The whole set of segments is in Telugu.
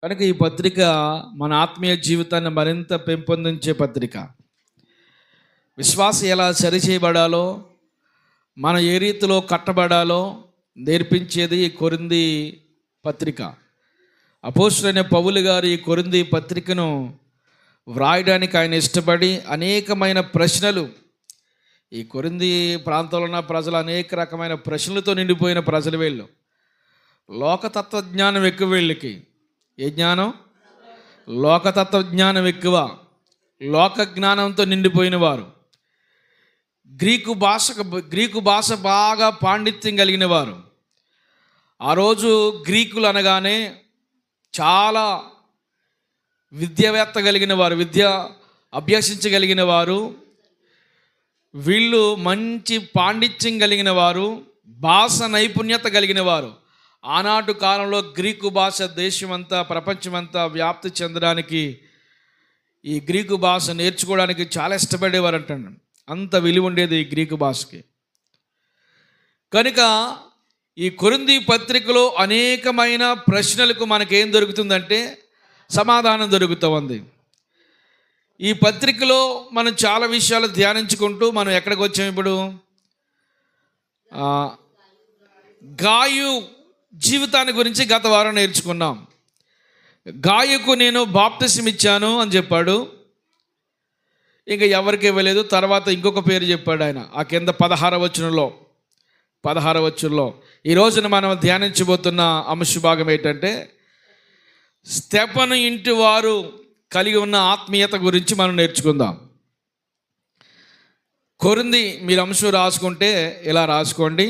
కనుక ఈ పత్రిక మన ఆత్మీయ జీవితాన్ని మరింత పెంపొందించే పత్రిక. విశ్వాసం ఎలా సరిచేయబడాలో, మనం ఏ రీతిలో కట్టబడాలో నేర్పించేది ఈ కొరింథీ పత్రిక. అపోస్తలుడైన పౌలు గారు ఈ కొరింథీ పత్రికను వ్రాయడానికి ఆయన ఇష్టపడి అనేకమైన ప్రశ్నలు, ఈ కొరింథీ ప్రాంతంలో ఉన్న ప్రజలు అనేక రకమైన ప్రశ్నలతో నిండిపోయిన ప్రజలు. వీళ్ళు లోకతత్వ జ్ఞానం ఎక్కువ. వీళ్ళకి ఏ జ్ఞానం? లోకతత్వ జ్ఞానం ఎక్కువ. లోక జ్ఞానంతో నిండిపోయిన వారు. గ్రీకు భాష బాగా పాండిత్యం కలిగిన వారు. ఆ రోజు గ్రీకులు అనగానే చాలా విద్యావేత్త కలిగిన వారు, విద్య అభ్యసించగలిగిన వారు. వీళ్ళు మంచి పాండిత్యం కలిగిన వారు, భాష నైపుణ్యత కలిగిన వారు. ఆనాటి కాలంలో గ్రీకు భాష దేశమంతా, ప్రపంచమంతా వ్యాప్తి చెందడానికి, ఈ గ్రీకు భాష నేర్చుకోవడానికి చాలా ఇష్టపడేవారు అంటాడు. అంత విలువ ఉండేది ఈ గ్రీకు భాషకి. కనుక ఈ కొరింథీ పత్రికలో అనేకమైన ప్రశ్నలకు మనకేం దొరుకుతుందంటే సమాధానం దొరుకుతూ ఉంది. ఈ పత్రికలో మనం చాలా విషయాలు ధ్యానించుకుంటూ మనం ఎక్కడికి వచ్చాం ఇప్పుడు? గాయు జీవితాన్ని గురించి గత వారం నేర్చుకున్నాం. గాయకు నేను బాప్తిసం ఇచ్చాను అని చెప్పాడు. ఇంకా ఎవరికి ఇవ్వలేదు. తర్వాత ఇంకొక పేరు చెప్పాడు ఆయన ఆ కింద 16వ వచనంలో. ఈ రోజున మనం ధ్యానించబోతున్న అంశ భాగం ఏంటంటే స్తెఫను ఇంటి వారు కలిగి ఉన్న ఆత్మీయత గురించి మనం నేర్చుకుందాం. కొరింథీ మీరు అంశం రాసుకుంటే ఇలా రాసుకోండి.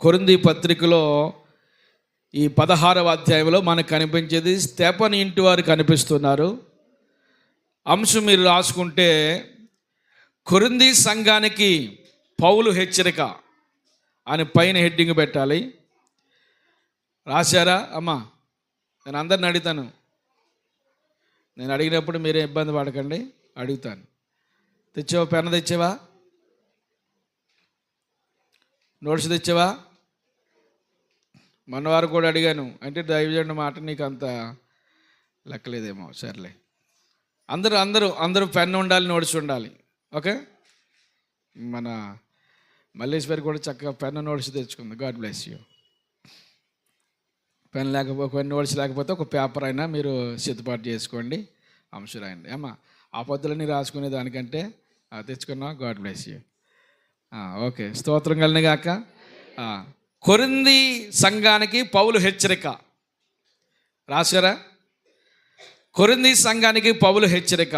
కొరింథీ పత్రికలో ఈ 16వ అధ్యాయంలో మనకు కనిపించేది స్తెఫను ఇంటి వారు కనిపిస్తున్నారు. అంశం మీరు రాసుకుంటే కొరింథీ సంఘానికి పౌలు హెచ్చరిక అని పైన హెడ్డింగ్ పెట్టాలి. రాశారా అమ్మా? నేను అందరిని అడుగుతాను. నేను అడిగినప్పుడు మీరే ఇబ్బంది పడకండి, అడుగుతాను. తెచ్చావా? పెన్ను తెచ్చావా? నోట్స్ తెచ్చావా? మొన్నవారు కూడా అడిగాను. అంటే దైవజనుడి మాట నీకు అంత లెక్కలేదేమో. సర్లే, అందరూ పెన్ను ఉండాలి, నోట్స్ ఉండాలి. ఓకే, మన మల్లేశ్వరి కూడా చక్కగా పెన్ను నోట్స్ తెచ్చుకుంది. God bless you. పెన్ లేకపోతే, కొన్ని నోట్స్ లేకపోతే ఒక పేపర్ అయినా మీరు సిద్ధపాటు చేసుకోండి, అంశం రాయండి. అమ్మా ఆ పద్ధతులన్నీ రాసుకునే దానికంటే తెచ్చుకున్నాం. God bless you. ఓకే, స్తోత్రం కలిగిన గాక. కొరింథీ సంఘానికి పౌలు హెచ్చరిక రాశారా? కొరింథీ సంఘానికి పౌలు హెచ్చరిక.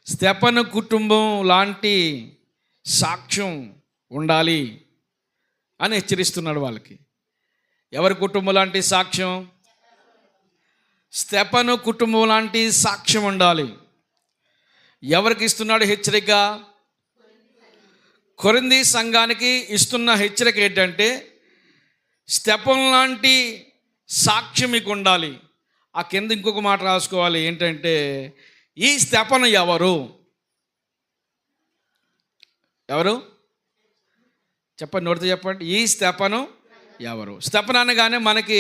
స్తెఫను కుటుంబం లాంటి సాక్ష్యం ఉండాలి అని హెచ్చరిస్తున్నాడు వాళ్ళకి. ఎవరి కుటుంబం లాంటి సాక్ష్యం? స్తెఫను కుటుంబం లాంటి సాక్ష్యం ఉండాలి. ఎవరికి ఇస్తున్నాడు హెచ్చరిక? కొరింథీ సంఘానికి ఇస్తున్న హెచ్చరిక ఏంటంటే స్తెఫను లాంటి సాక్ష్యం మీకు ఉండాలి. ఆ కింద ఇంకొక మాట రాసుకోవాలి. ఏంటంటే ఈ స్తెఫను ఎవరు చెప్పండి, నోటితో చెప్పండి. ఈ స్తెఫను ఎవరు? స్తెఫను అనగానే మనకి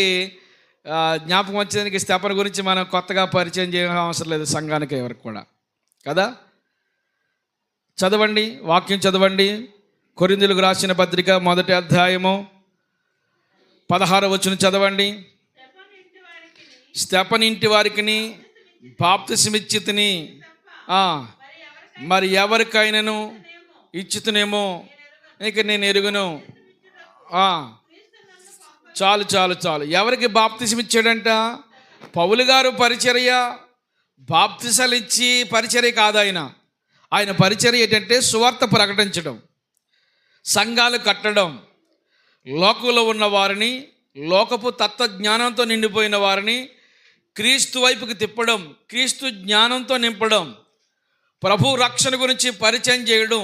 జ్ఞాపకం వచ్చేదానికి స్తెఫను గురించి మనం కొత్తగా పరిచయం చేయడం అవసరం లేదు సంఘానికి ఎవరికి కూడా కదా. చదవండి, వాక్యం చదవండి. కొరింథీయులకు రాసిన పత్రిక 1వ అధ్యాయము 16వ వచనం చదవండి. స్తెఫను ఇంటి వారికి బాప్తిసమిచ్చితిని, మరి ఎవరికైనాను ఇచ్చితేనేమో ఇక నేను ఎరుగును. చాలు. ఎవరికి బాప్తిసం ఇచ్చాడంట? పౌలు గారు పరిచర్య బాప్తిసాలు ఇచ్చి పరిచర్య కాదు. ఆయన పరిచర్య ఏంటంటే సువార్త ప్రకటించడం, సంఘాలు కట్టడం, లోకంలో ఉన్న వారిని, లోకపు తత్వజ్ఞానంతో నిండిపోయిన వారిని క్రీస్తు వైపుకి తిప్పడం, క్రీస్తు జ్ఞానంతో నింపడం, ప్రభు రక్షణ గురించి పరిచయం చేయడం,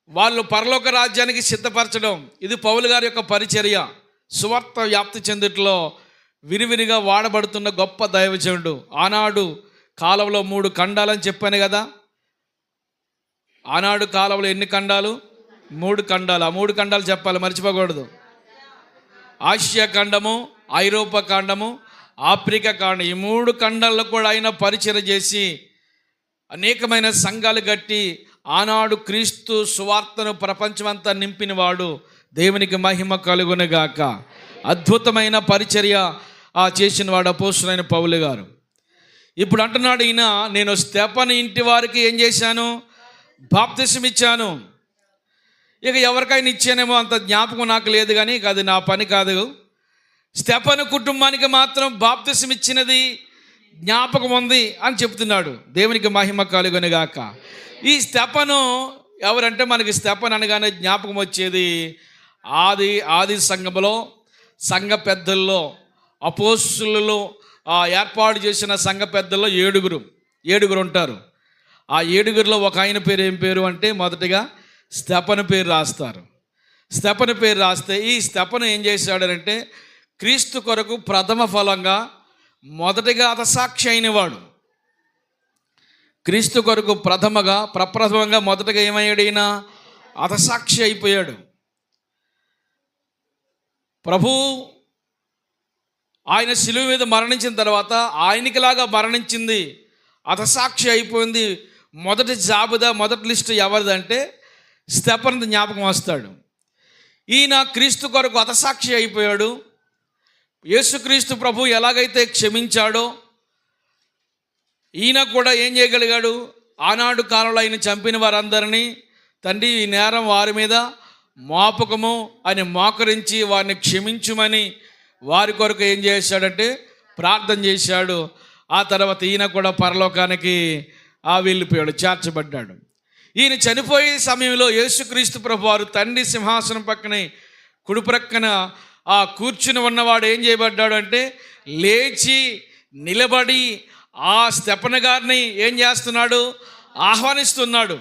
వాళ్ళు పరలోక రాజ్యానికి సిద్ధపరచడం. ఇది పౌలు గారి యొక్క పరిచర్య. సువార్త వ్యాప్తి చెందుట్లో విరివిరిగా వాడబడుతున్న గొప్ప దైవజనుడు. ఆనాడు కాలంలో 3 ఖండాలని చెప్పాను కదా. ఆనాడు కాలంలో ఎన్ని ఖండాలు? 3 ఖండాలు. ఆ 3 ఖండాలు చెప్పాలి, మర్చిపోకూడదు. ఆసియా ఖండము, ఐరోపా ఖండము, ఆఫ్రికా ఖండం, ఈ 3 ఖండాల్లో కూడా ఆయన పరిచయం చేసి అనేకమైన సంఘాలు కట్టి ఆనాడు క్రీస్తు సువార్తను ప్రపంచమంతా నింపినవాడు. దేవునికి మహిమ కలుగునుగాక. అద్భుతమైన పరిచర్య చేసినవాడు అపోస్తలుడైన పౌలు గారు. ఇప్పుడు అంటున్నాడు ఈయన, నేను స్తెఫను ఇంటి వారికి ఏం చేశాను? బాప్తిసం ఇచ్చాను. ఇక ఎవరికైనా ఇచ్చానేమో అంత జ్ఞాపకం నాకు లేదు, కానీ అది నా పని కాదు. స్తెఫను కుటుంబానికి మాత్రం బాప్తిసం ఇచ్చినది జ్ఞాపకం ఉంది అని చెప్తున్నాడు. దేవునికి మహిమ కలుగునుగాక. ఈ స్తెఫను ఎవరంటే, మనకి స్తెఫను అనగానే జ్ఞాపకం వచ్చేది ఆది సంఘములో సంఘ పెద్దల్లో అపోస్తలులు ఏర్పాటు చేసిన సంఘ పెద్దల్లో ఏడుగురు ఉంటారు. ఆ 7గురిలో ఒక ఆయన పేరు ఏం పేరు అంటే, మొదటిగా స్తెఫను పేరు రాస్తారు. స్తెఫను పేరు రాస్తే ఈ స్తెఫను ఏం చేశాడనంటే, క్రీస్తు కొరకు ప్రథమ ఫలంగా మొదటిగా హతసాక్షి అయినవాడు. క్రీస్తు కొరకు ప్రప్రథమంగా మొదటగా ఏమయ్యాడు? ఈయన హతసాక్షి అయిపోయాడు. ప్రభు ఆయన శిలువ మీద మరణించిన తర్వాత ఆయనకిలాగా మరణించింది, హతసాక్షి అయిపోయింది. మొదటి జాబితా, మొదటి లిస్టు ఎవరిదంటే స్తెఫను జ్ఞాపకం వస్తాడు. ఈయన క్రీస్తు కొరకు హతసాక్షి అయిపోయాడు. యేసుక్రీస్తు ప్రభు ఎలాగైతే క్షమించాడో ఈయన కూడా ఏం చేయగలిగాడు? ఆనాడు కాలంలో ఆయన చంపిన వారందరినీ, తండ్రి ఈ నేరం వారి మీద మోపకము అని మోకరించి వారిని క్షమించుమని వారి కొరకు ఏం చేశాడంటే ప్రార్థన చేశాడు. ఆ తర్వాత ఈయన కూడా పరలోకానికి వెళ్ళిపోయాడు, చేర్చబడ్డాడు. ఈయన చనిపోయే సమయంలో యేసుక్రీస్తు ప్రభు వారు తండ్రి సింహాసనం పక్కనే కుడి ప్రక్కన కూర్చుని ఉన్నవాడు ఏం చేయబడ్డాడు అంటే, లేచి నిలబడి ఆ స్తెఫను గారిని ఏం చేస్తున్నాడు? ఆహ్వానిస్తున్నాడు.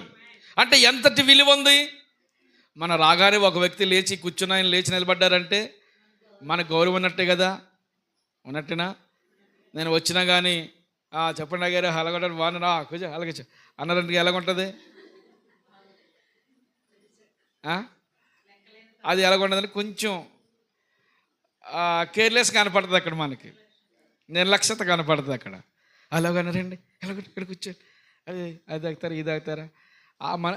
అంటే ఎంతటి విలువ ఉంది? మన రాగానే ఒక వ్యక్తి లేచి కూర్చుని ఆయన లేచి నిలబడ్డారంటే మన గౌరవం ఉన్నట్టే కదా, ఉన్నట్టేనా? నేను వచ్చినా కానీ చెప్పండి గారు అలాగంటారు, వానరా కొంచెం అలాగే అన్నారంటే ఎలాగుంటుంది? అది ఎలాగుంటుందని కొంచెం కేర్లెస్ కనపడుతుంది అక్కడ, మనకి నిర్లక్ష్యత కనపడుతుంది అక్కడ. అలాగన్నారండి, ఎలాగ ఇక్కడ కూర్చోండి, అది తాగుతారా ఇది తాగుతారా,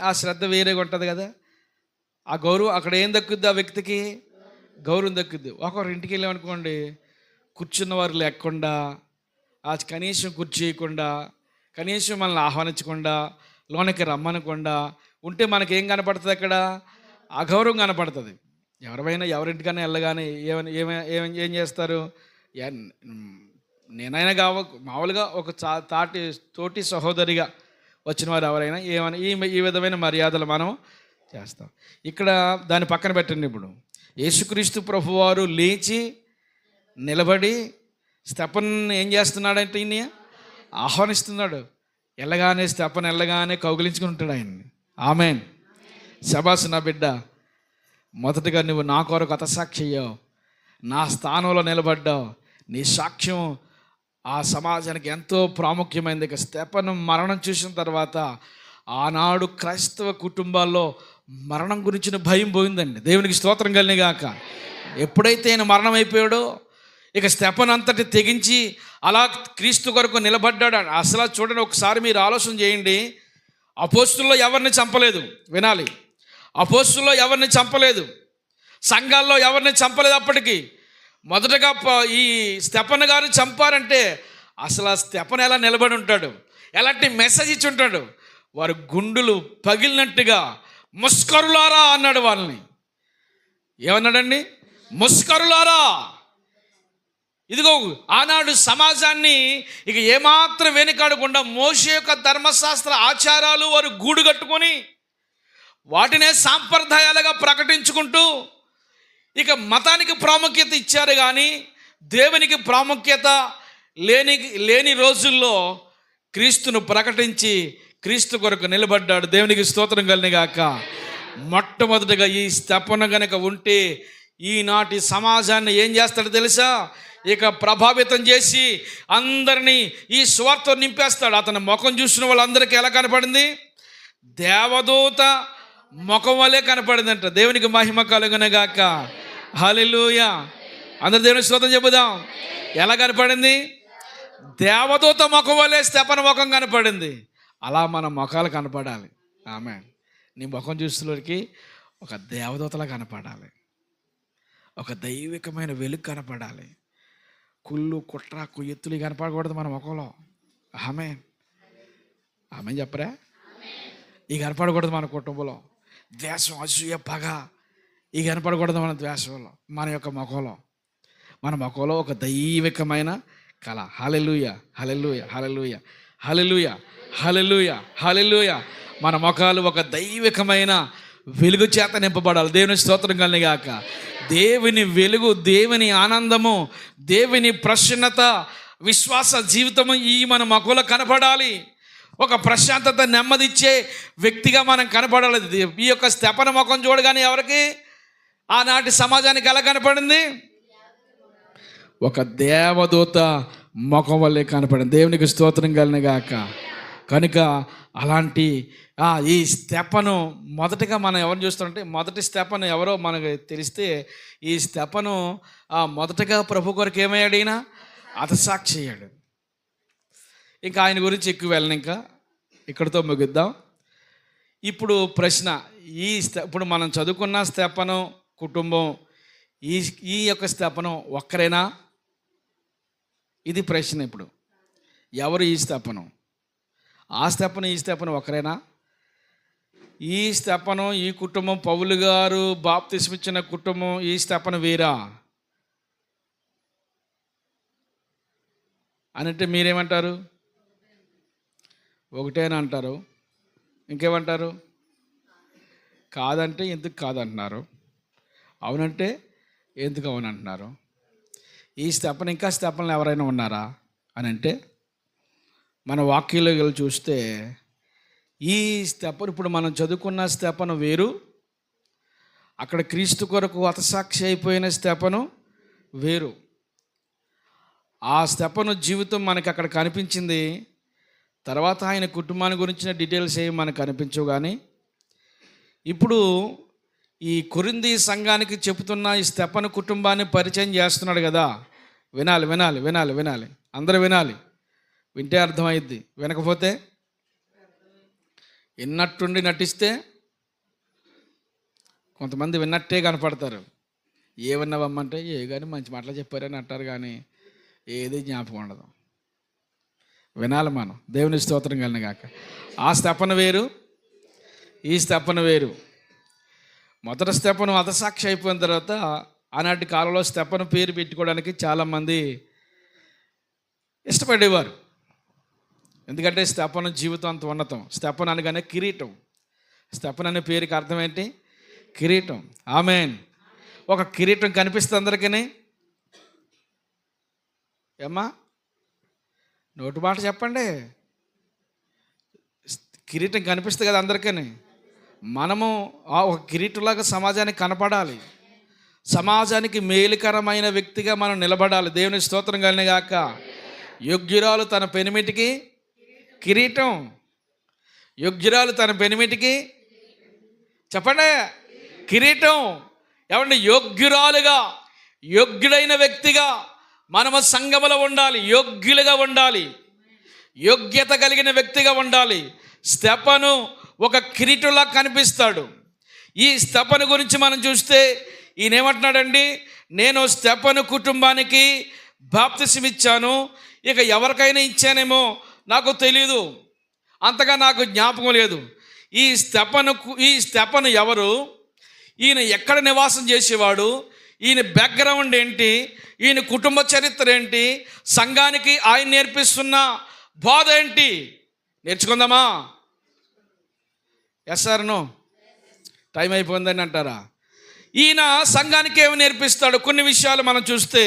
ఆ శ్రద్ధ వేరేగా ఉంటుంది కదా. ఆ గౌరవం అక్కడ ఏం దక్కుద్ది? ఆ వ్యక్తికి గౌరవం దక్కుద్ది. ఒకరు ఇంటికి వెళ్ళామనుకోండి, కూర్చున్న వారు లేకుండా, కనీసం కూర్చేయకుండా, కనీసం మనల్ని ఆహ్వానించకుండా, లోనికి రమ్మనకుండా ఉంటే మనకేం కనపడుతుంది? అక్కడ అగౌరవం కనపడుతుంది. ఎవరింటికైనా వెళ్ళగానే ఏం చేస్తారు? నేనైనా మామూలుగా ఒక తోటి సహోదరిగా వచ్చిన వారు ఎవరైనా ఏమైనా ఈ విధమైన మర్యాదలు మనం చేస్తాం. ఇక్కడ దాన్ని పక్కన పెట్టండి. ఇప్పుడు యేసుక్రీస్తు ప్రభువారు లేచి నిలబడి స్తెఫను ఏం చేస్తున్నాడంటే ఈయన ఆహ్వానిస్తున్నాడు. స్తెఫను వెళ్ళగానే కౌగిలించుకుంటాడు ఆయన్ని. ఆమేన్. శబాసు నా బిడ్డ, మొదటగా నువ్వు నా కొరకు హతసాక్షి అయ్యావు, నా స్థానంలో నిలబడ్డావు. నీ సాక్ష్యం ఆ సమాజానికి ఎంతో ప్రాముఖ్యమైనది. ఇక స్తెఫను మరణం చూసిన తర్వాత ఆనాడు క్రైస్తవ కుటుంబాల్లో మరణం గురించిన భయం పోయిందండి. దేవునికి స్తోత్రం కలిగాక. ఎప్పుడైతే ఆయన మరణం అయిపోయాడో ఇక స్తెఫను అంతటి తెగించి అలా క్రీస్తు కొరకు నిలబడ్డాడు. అసలు చూడండి, ఒకసారి మీరు ఆలోచన చేయండి. అపోస్తుల్లో ఎవరిని చంపలేదు, వినాలి. అపోస్తుల్లో ఎవరిని చంపలేదు, సంఘాల్లో ఎవరిని చంపలేదు. అప్పటికి మొదటగా ఈ స్తెఫను గారు చంపారంటే అసలు ఆ స్తెఫను ఎలా నిలబడి ఉంటాడు, ఎలాంటి మెసేజ్ ఇచ్చి ఉంటాడు? వారు గుండులు పగిలినట్టుగా ముస్కరులారా అన్నాడు వాళ్ళని. ఏమన్నాడండి? ముస్కరులారా. ఇదిగో ఆనాడు సమాజాన్ని ఇక ఏమాత్రం వెనుకాడకుండా మోషే యొక్క ధర్మశాస్త్ర ఆచారాలు వారు గూడు కట్టుకొని వాటినే సాంప్రదాయాలుగా ప్రకటించుకుంటూ ఇక మతానికి ప్రాముఖ్యత ఇచ్చారు, కానీ దేవునికి ప్రాముఖ్యత లేని రోజుల్లో క్రీస్తును ప్రకటించి క్రీస్తు కొరకు నిలబడ్డాడు. దేవునికి స్తోత్రం కలిగాక. మొట్టమొదటిగా ఈ స్తెఫను గనక ఉంటే ఈనాటి సమాజాన్ని ఏం చేస్తాడో తెలుసా? ఇక ప్రభావితం చేసి అందరినీ ఈ సువార్త నింపేస్తాడు. అతని ముఖం చూసిన వాళ్ళందరికీ ఎలా కనపడింది? దేవదూత ముఖం వలె కనపడిందంట. దేవునికి మహిమ కలుగునగాక. హల్లెలూయా. అందరు దేవుని స్తోత్రం చెబుదాం. ఎలా కనపడింది? దేవదూత ముఖం వల్లే స్తెఫను ముఖం కనపడింది. అలా మన ముఖాలు కనపడాలి. ఆమేన్. నీ ముఖం చూసేసరికి ఒక దేవదూతలా కనపడాలి, ఒక దైవికమైన వెలుగు కనపడాలి. కుళ్ళు కుట్ర కుయ్యెత్తులు కనపడకూడదు మన ముఖంలో. ఆమేన్. ఆమేన్ చెప్పరా? ఈ కనపడకూడదు మన కుటుంబంలో. ద్వేషం, అసూయ, పగ ఈ కనపడకూడదు మన ద్వేషంలో, మన యొక్క ముఖంలో. మన ముఖంలో ఒక దైవికమైన కళ. హల్లెలూయా, హల్లెలూయా, హల్లెలూయా, హల్లెలూయా, హల్లెలూయా, హల్లెలూయా. మన ముఖాలు ఒక దైవికమైన వెలుగు చేత నింపబడాలి. దేవుని స్తోత్రం కలుగుగాక. దేవుని వెలుగు, దేవుని ఆనందము, దేవుని ప్రసన్నత, విశ్వాస జీవితము ఈ మన ముఖంలో కనపడాలి. ఒక ప్రశాంతత, నెమ్మదిచ్చే వ్యక్తిగా మనం కనపడాలి. ఈ యొక్క స్తెఫను ముఖం చూడగానే ఎవరికి ఆనాటి సమాజానికి ఎలా కనపడింది? ఒక దేవదూత ముఖం వల్లే కనపడింది. దేవునికి స్తోత్రం కలుగుగాక. కనుక అలాంటి ఈ స్తెఫను మొదటగా మనం ఎవరిని చూస్తుంటే, మొదటి స్తెఫను ఎవరో మనకు తెలిస్తే, ఈ స్తెఫను మొదటగా ప్రభు కొరకు ఏమయ్యాడు? ఈయన హతసాక్షి అయ్యాడు. ఇంకా ఆయన గురించి ఎక్కువ వెళ్ళను, ఇంకా ఇక్కడితో ముగిద్దాం. ఇప్పుడు ప్రశ్న, ఇప్పుడు మనం చదువుకున్న స్తెఫను కుటుంబం ఈ యొక్క స్తెఫను ఒక్కరేనా? ఇది ప్రశ్న. ఇప్పుడు ఎవరు ఈ స్తెఫను? ఆ స్తెఫను ఈ స్తెఫను ఒక్కరేనా? ఈ స్తెఫను ఈ కుటుంబం, పౌలు గారు బాప్తిస్మిచ్చిన కుటుంబం, ఈ స్తెఫను వేరా అని అంటే మీరేమంటారు? ఒకటేనా అంటారు. ఇంకేమంటారు? కాదంటే ఎందుకు కాదంటున్నారు, అవునంటే ఎందుకు అవునంటున్నారు. ఈ స్తెఫను ఇంకా స్తెఫన్లు ఎవరైనా ఉన్నారా అని అంటే, మన వాక్యంలో వెళ్ళి చూస్తే ఈ స్తెఫను, ఇప్పుడు మనం చదువుకున్న స్తెఫను వేరు, అక్కడ క్రీస్తు కొరకు హతసాక్షి అయిపోయిన స్తెఫను వేరు. ఆ స్తెఫను జీవితం మనకి అక్కడ కనిపించింది. తర్వాత ఆయన కుటుంబాన్ని గురించిన డీటెయిల్స్ ఏమి మనకు కనిపించవు. కానీ ఇప్పుడు ఈ కొరింథీ సంఘానికి చెబుతున్న ఈ స్తెఫను కుటుంబాన్ని పరిచయం చేస్తున్నాడు కదా. వినాలి, వినాలి, వినాలి, వినాలి, అందరూ వినాలి. వింటే అర్థమైద్ది, వినకపోతే విన్నట్టుండి నటిస్తే కొంతమంది విన్నట్టే కనపడతారు. ఏ విన్నావమ్మంటే ఏ కానీ మంచి మాటలు చెప్పారని అంటారు, కానీ ఏది జ్ఞాపకం ఉండదు. వినాలి మనం. దేవుని స్తోత్రం కలుగుగాక. ఆ స్తెఫను వేరు, ఈ స్తెఫను వేరు. మొదటి స్తెఫను హతసాక్షి అయిపోయిన తర్వాత ఆనాటి కాలంలో స్తెఫను పేరు పెట్టుకోవడానికి చాలామంది ఇష్టపడేవారు. ఎందుకంటే స్తెఫను జీవితం అంత ఉన్నతం. స్తెఫను అనగానే కిరీటం. స్తెఫను అనే పేరుకి అర్థం ఏంటి? కిరీటం. ఆమేన్. ఒక కిరీటం కనిపిస్తుంది అందరికీ. ఏమ్మా నోటి మాట చెప్పండి. కిరీటం కనిపిస్తుంది కదా అందరికీ. మనము ఒక కిరీటంలాగా సమాజానికి కనపడాలి. సమాజానికి మేలుకరమైన వ్యక్తిగా మనం నిలబడాలి. దేవుని స్తోత్రం కలుగుగాక. యోగ్యురాలు తన పెనిమిటికి కిరీటం. యోగ్యురాలు తన పెనిమిటికి చెప్పండి కిరీటం. ఏమండి? యోగ్యురాలుగా, యోగ్యుడైన వ్యక్తిగా మనము సంఘములో ఉండాలి. యోగ్యులుగా ఉండాలి, యోగ్యత కలిగిన వ్యక్తిగా ఉండాలి. స్తెఫను ఒక కిరీటంలా కనిపిస్తాడు. ఈ స్తెఫను గురించి మనం చూస్తే ఈయన ఏమంటున్నాడండి? నేను స్తెఫను కుటుంబానికి బాప్తిసం ఇచ్చాను, ఇక ఎవరికైనా ఇచ్చానేమో నాకు తెలీదు, అంతగా నాకు జ్ఞాపకం లేదు. ఈ స్తెఫను ఎవరు? ఈయన ఎక్కడ నివాసం చేసేవాడు? ఈయన బ్యాక్గ్రౌండ్ ఏంటి? ఈయన కుటుంబ చరిత్ర ఏంటి? సంఘానికి ఆయన నేర్పిస్తున్న బోధ ఏంటి? నేర్చుకుందామా? Yes sir no? టైం అయిపోయిందని అంటారా? ఈయన సంఘానికి ఏమి నేర్పిస్తాడు? కొన్ని విషయాలు మనం చూస్తే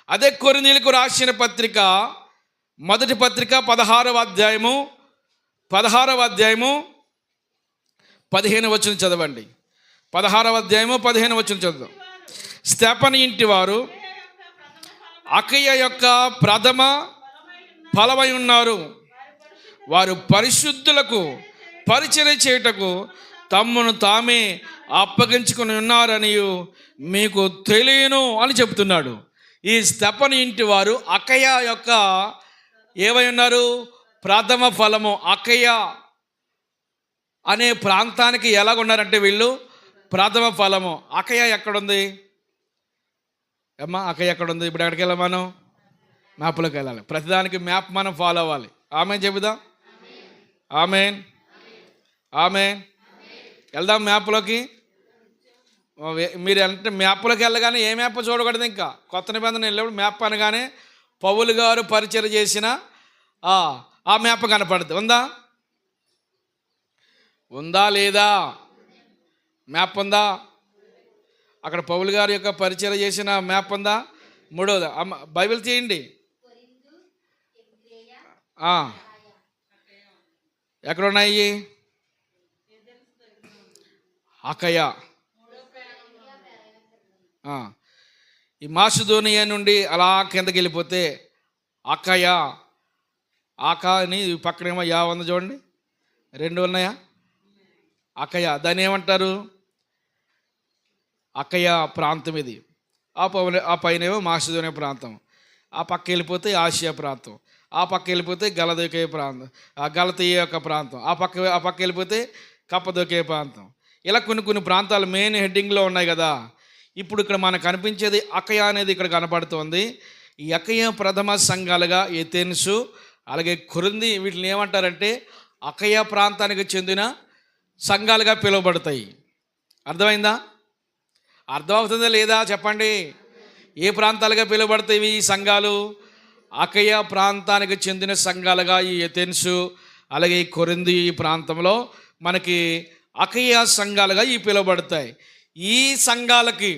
అదే కొరింథీయులకు రాసిన పత్రిక, మొదటి పత్రిక 16వ అధ్యాయము 15వ వచనం చదవండి. 16వ అధ్యాయము 15వ వచనం చదువు. స్తెఫను ఇంటి వారు అకయ యొక్క ప్రథమ ఫలమై ఉన్నారు. వారు పరిశుద్ధులకు పరిచర్య చేయుటకు తమ్మును తామే అప్పగించుకుని ఉన్నారని మీకు తెలియను అని చెప్తున్నాడు. ఈ స్తెఫను ఇంటి వారు అకయ యొక్క ఏమై ఉన్నారు? ప్రథమ ఫలము. అకయ అనే ప్రాంతానికి ఎలాగున్నారంటే వీళ్ళు ప్రథమ ఫలము. అకయ ఎక్కడుంది అమ్మా? అకయ ఎక్కడుంది? ఇప్పుడు ఎక్కడికి వెళ్ళాలి? మనం మ్యాప్లోకి వెళ్ళాలి. ప్రతిదానికి మ్యాప్ మనం ఫాలో అవ్వాలి. ఆమె చెబుదాం. Amen amen. వెళ్దాం మ్యాప్లోకి. మీరు అంటే మ్యాప్లోకి వెళ్ళగానే ఏ మ్యాప్ చూడకూడదు. ఇంకా కొత్త నిబంధన వెళ్ళినప్పుడు మ్యాప్ అనగానే పౌలు గారు పరిచయం చేసిన ఆ మ్యాప్ కనపడుతుంది. ఉందా లేదా? మ్యాప్ ఉందా? అక్కడ పౌలు గారి యొక్క పరిచయం చేసిన మ్యాప్ ఉందా? మూడోది బైబిల్ తీయండి. ఎక్కడున్నాయి? అకయ. ఈ మాసిదోనియా నుండి అలా కిందకి వెళ్ళిపోతే అకయ. అని పక్కనేమో యా ఉంది చూడండి, 2 ఉన్నాయా? అకయ. దాన్ని ఏమంటారు? అకయ ప్రాంతం ఇది. ఆ పైనేమో మాసిదోనియా ప్రాంతం. ఆ పక్క వెళ్ళిపోతే ఆసియా ప్రాంతం. ఆ పక్క వెళ్ళిపోతే గలదొకే ప్రాంతం, గలతీయ యొక్క ప్రాంతం. ఆ పక్క వెళ్ళిపోతే కప్పదొకే ప్రాంతం. ఇలా కొన్ని ప్రాంతాలు మెయిన్ హెడ్డింగ్లో ఉన్నాయి కదా. ఇప్పుడు ఇక్కడ మనకు కనిపించేది అకయ అనేది ఇక్కడ కనపడుతుంది. ఈ అకయ ప్రథమ సంఘాలుగా ఏథెన్సు అలాగే కొరింథీ వీటిని ఏమంటారంటే అకయ ప్రాంతానికి చెందిన సంఘాలుగా పిలువబడతాయి. అర్థమైందా? అర్థమవుతుందా లేదా చెప్పండి? ఏ ప్రాంతాలుగా పిలువబడతాయి ఈ సంఘాలు? అకయ ప్రాంతానికి చెందిన సంఘాలుగా ఈ ఏథెన్సు అలాగే ఈ కొరింథీ ఈ ప్రాంతంలో మనకి అకయ సంఘాలుగా ఈ పిలువబడతాయి. ఈ సంఘాలకి,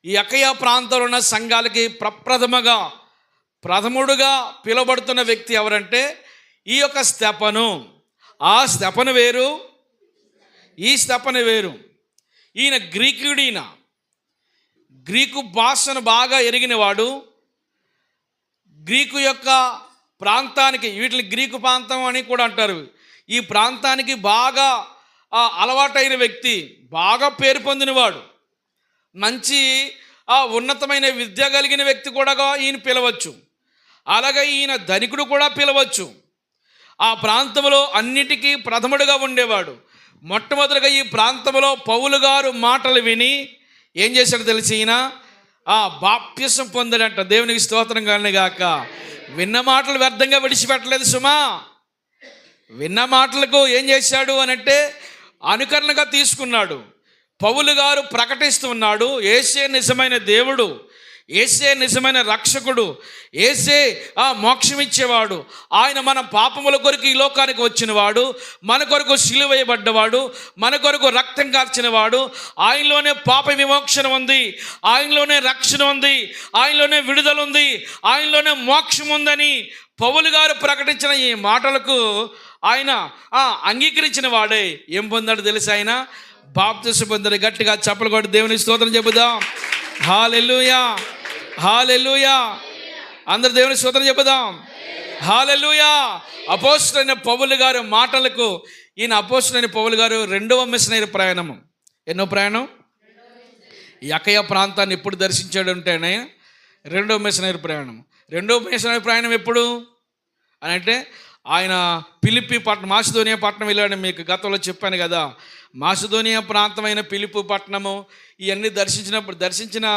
ఈ అకయ ప్రాంతంలో ఉన్న సంఘాలకి ప్రథముడుగా పిలువబడుతున్న వ్యక్తి ఎవరంటే ఈ యొక్క స్తెఫను. ఆ స్తెఫను వేరు, ఈ స్తెఫను వేరు. ఈయన గ్రీకుడీన, గ్రీకు భాషను బాగా ఎరిగినవాడు. గ్రీకు యొక్క ప్రాంతానికి, వీటిని గ్రీకు ప్రాంతం అని కూడా అంటారు. ఈ ప్రాంతానికి బాగా అలవాటైన వ్యక్తి, బాగా పేరు పొందినవాడు, మంచి ఉన్నతమైన విద్య కలిగిన వ్యక్తి కూడా ఈయన పిలవచ్చు. అలాగే ఈయన ధనికుడు కూడా పిలవచ్చు. ఆ ప్రాంతంలో అన్నిటికీ ప్రథముడుగా ఉండేవాడు. మొట్టమొదటిగా ఈ ప్రాంతంలో పౌలు గారు మాటలు విని ఏం చేశాడు తెలిసి ఈయన బాప్తిసం పొందాడంట. దేవునికి స్తోత్రం కలుగుగాక. విన్న మాటలు వ్యర్థంగా విడిచిపెట్టలేదు సుమా. విన్న మాటలకు ఏం చేశాడు అని అంటే అనుకరణగా తీసుకున్నాడు. పౌలు గారు ప్రకటిస్తూ ఉన్నాడు, యేసే నిజమైన దేవుడు, యేసే నిజమైన రక్షకుడు, యేసే మోక్షం ఇచ్చేవాడు, ఆయన మన పాపముల కొరకు ఈ లోకానికి వచ్చినవాడు, మన కొరకు సిలువ వేయబడ్డవాడు, మన కొరకు రక్తం కార్చినవాడు, ఆయనలోనే పాప విమోక్షణ ఉంది, ఆయనలోనే రక్షణ ఉంది, ఆయనలోనే విడుదల ఉంది, ఆయనలోనే మోక్షం ఉందని పౌలు గారు ప్రకటించిన ఈ మాటలకు ఆయన అంగీకరించిన వాడే ఏం పొందాడు తెలుసు? ఆయన బాప్తిసం పొందాడు. గట్టిగా చప్పలు కొట్టి దేవుని స్తోత్రం చెబుదాం. హల్లెలూయా, హల్లెలూయా. అందరు దేవుని స్తోత్రం చెబుదాం. హల్లెలూయా. అపోస్తలుడైన పౌలు గారు మాటలకు ఈయన అపోస్తలుడైన పౌలు గారు 2వ మిషనరీ ప్రయాణము. ఎన్నో ప్రయాణం? ఈ అకయ ప్రాంతాన్ని ఎప్పుడు దర్శించాడు అంటేనే 2వ మిషనరీ ప్రయాణం. 2వ మిషనరీ ప్రయాణం ఎప్పుడు అని అంటే ఆయన ఫిలిప్పీ పట్టణం, మాసిదోనియా పట్టణం వెళ్ళాడని మీకు గతంలో చెప్పాను కదా. మాసిదోనియా ప్రాంతమైన ఫిలిప్పీ పట్టణము ఇవన్నీ దర్శించిన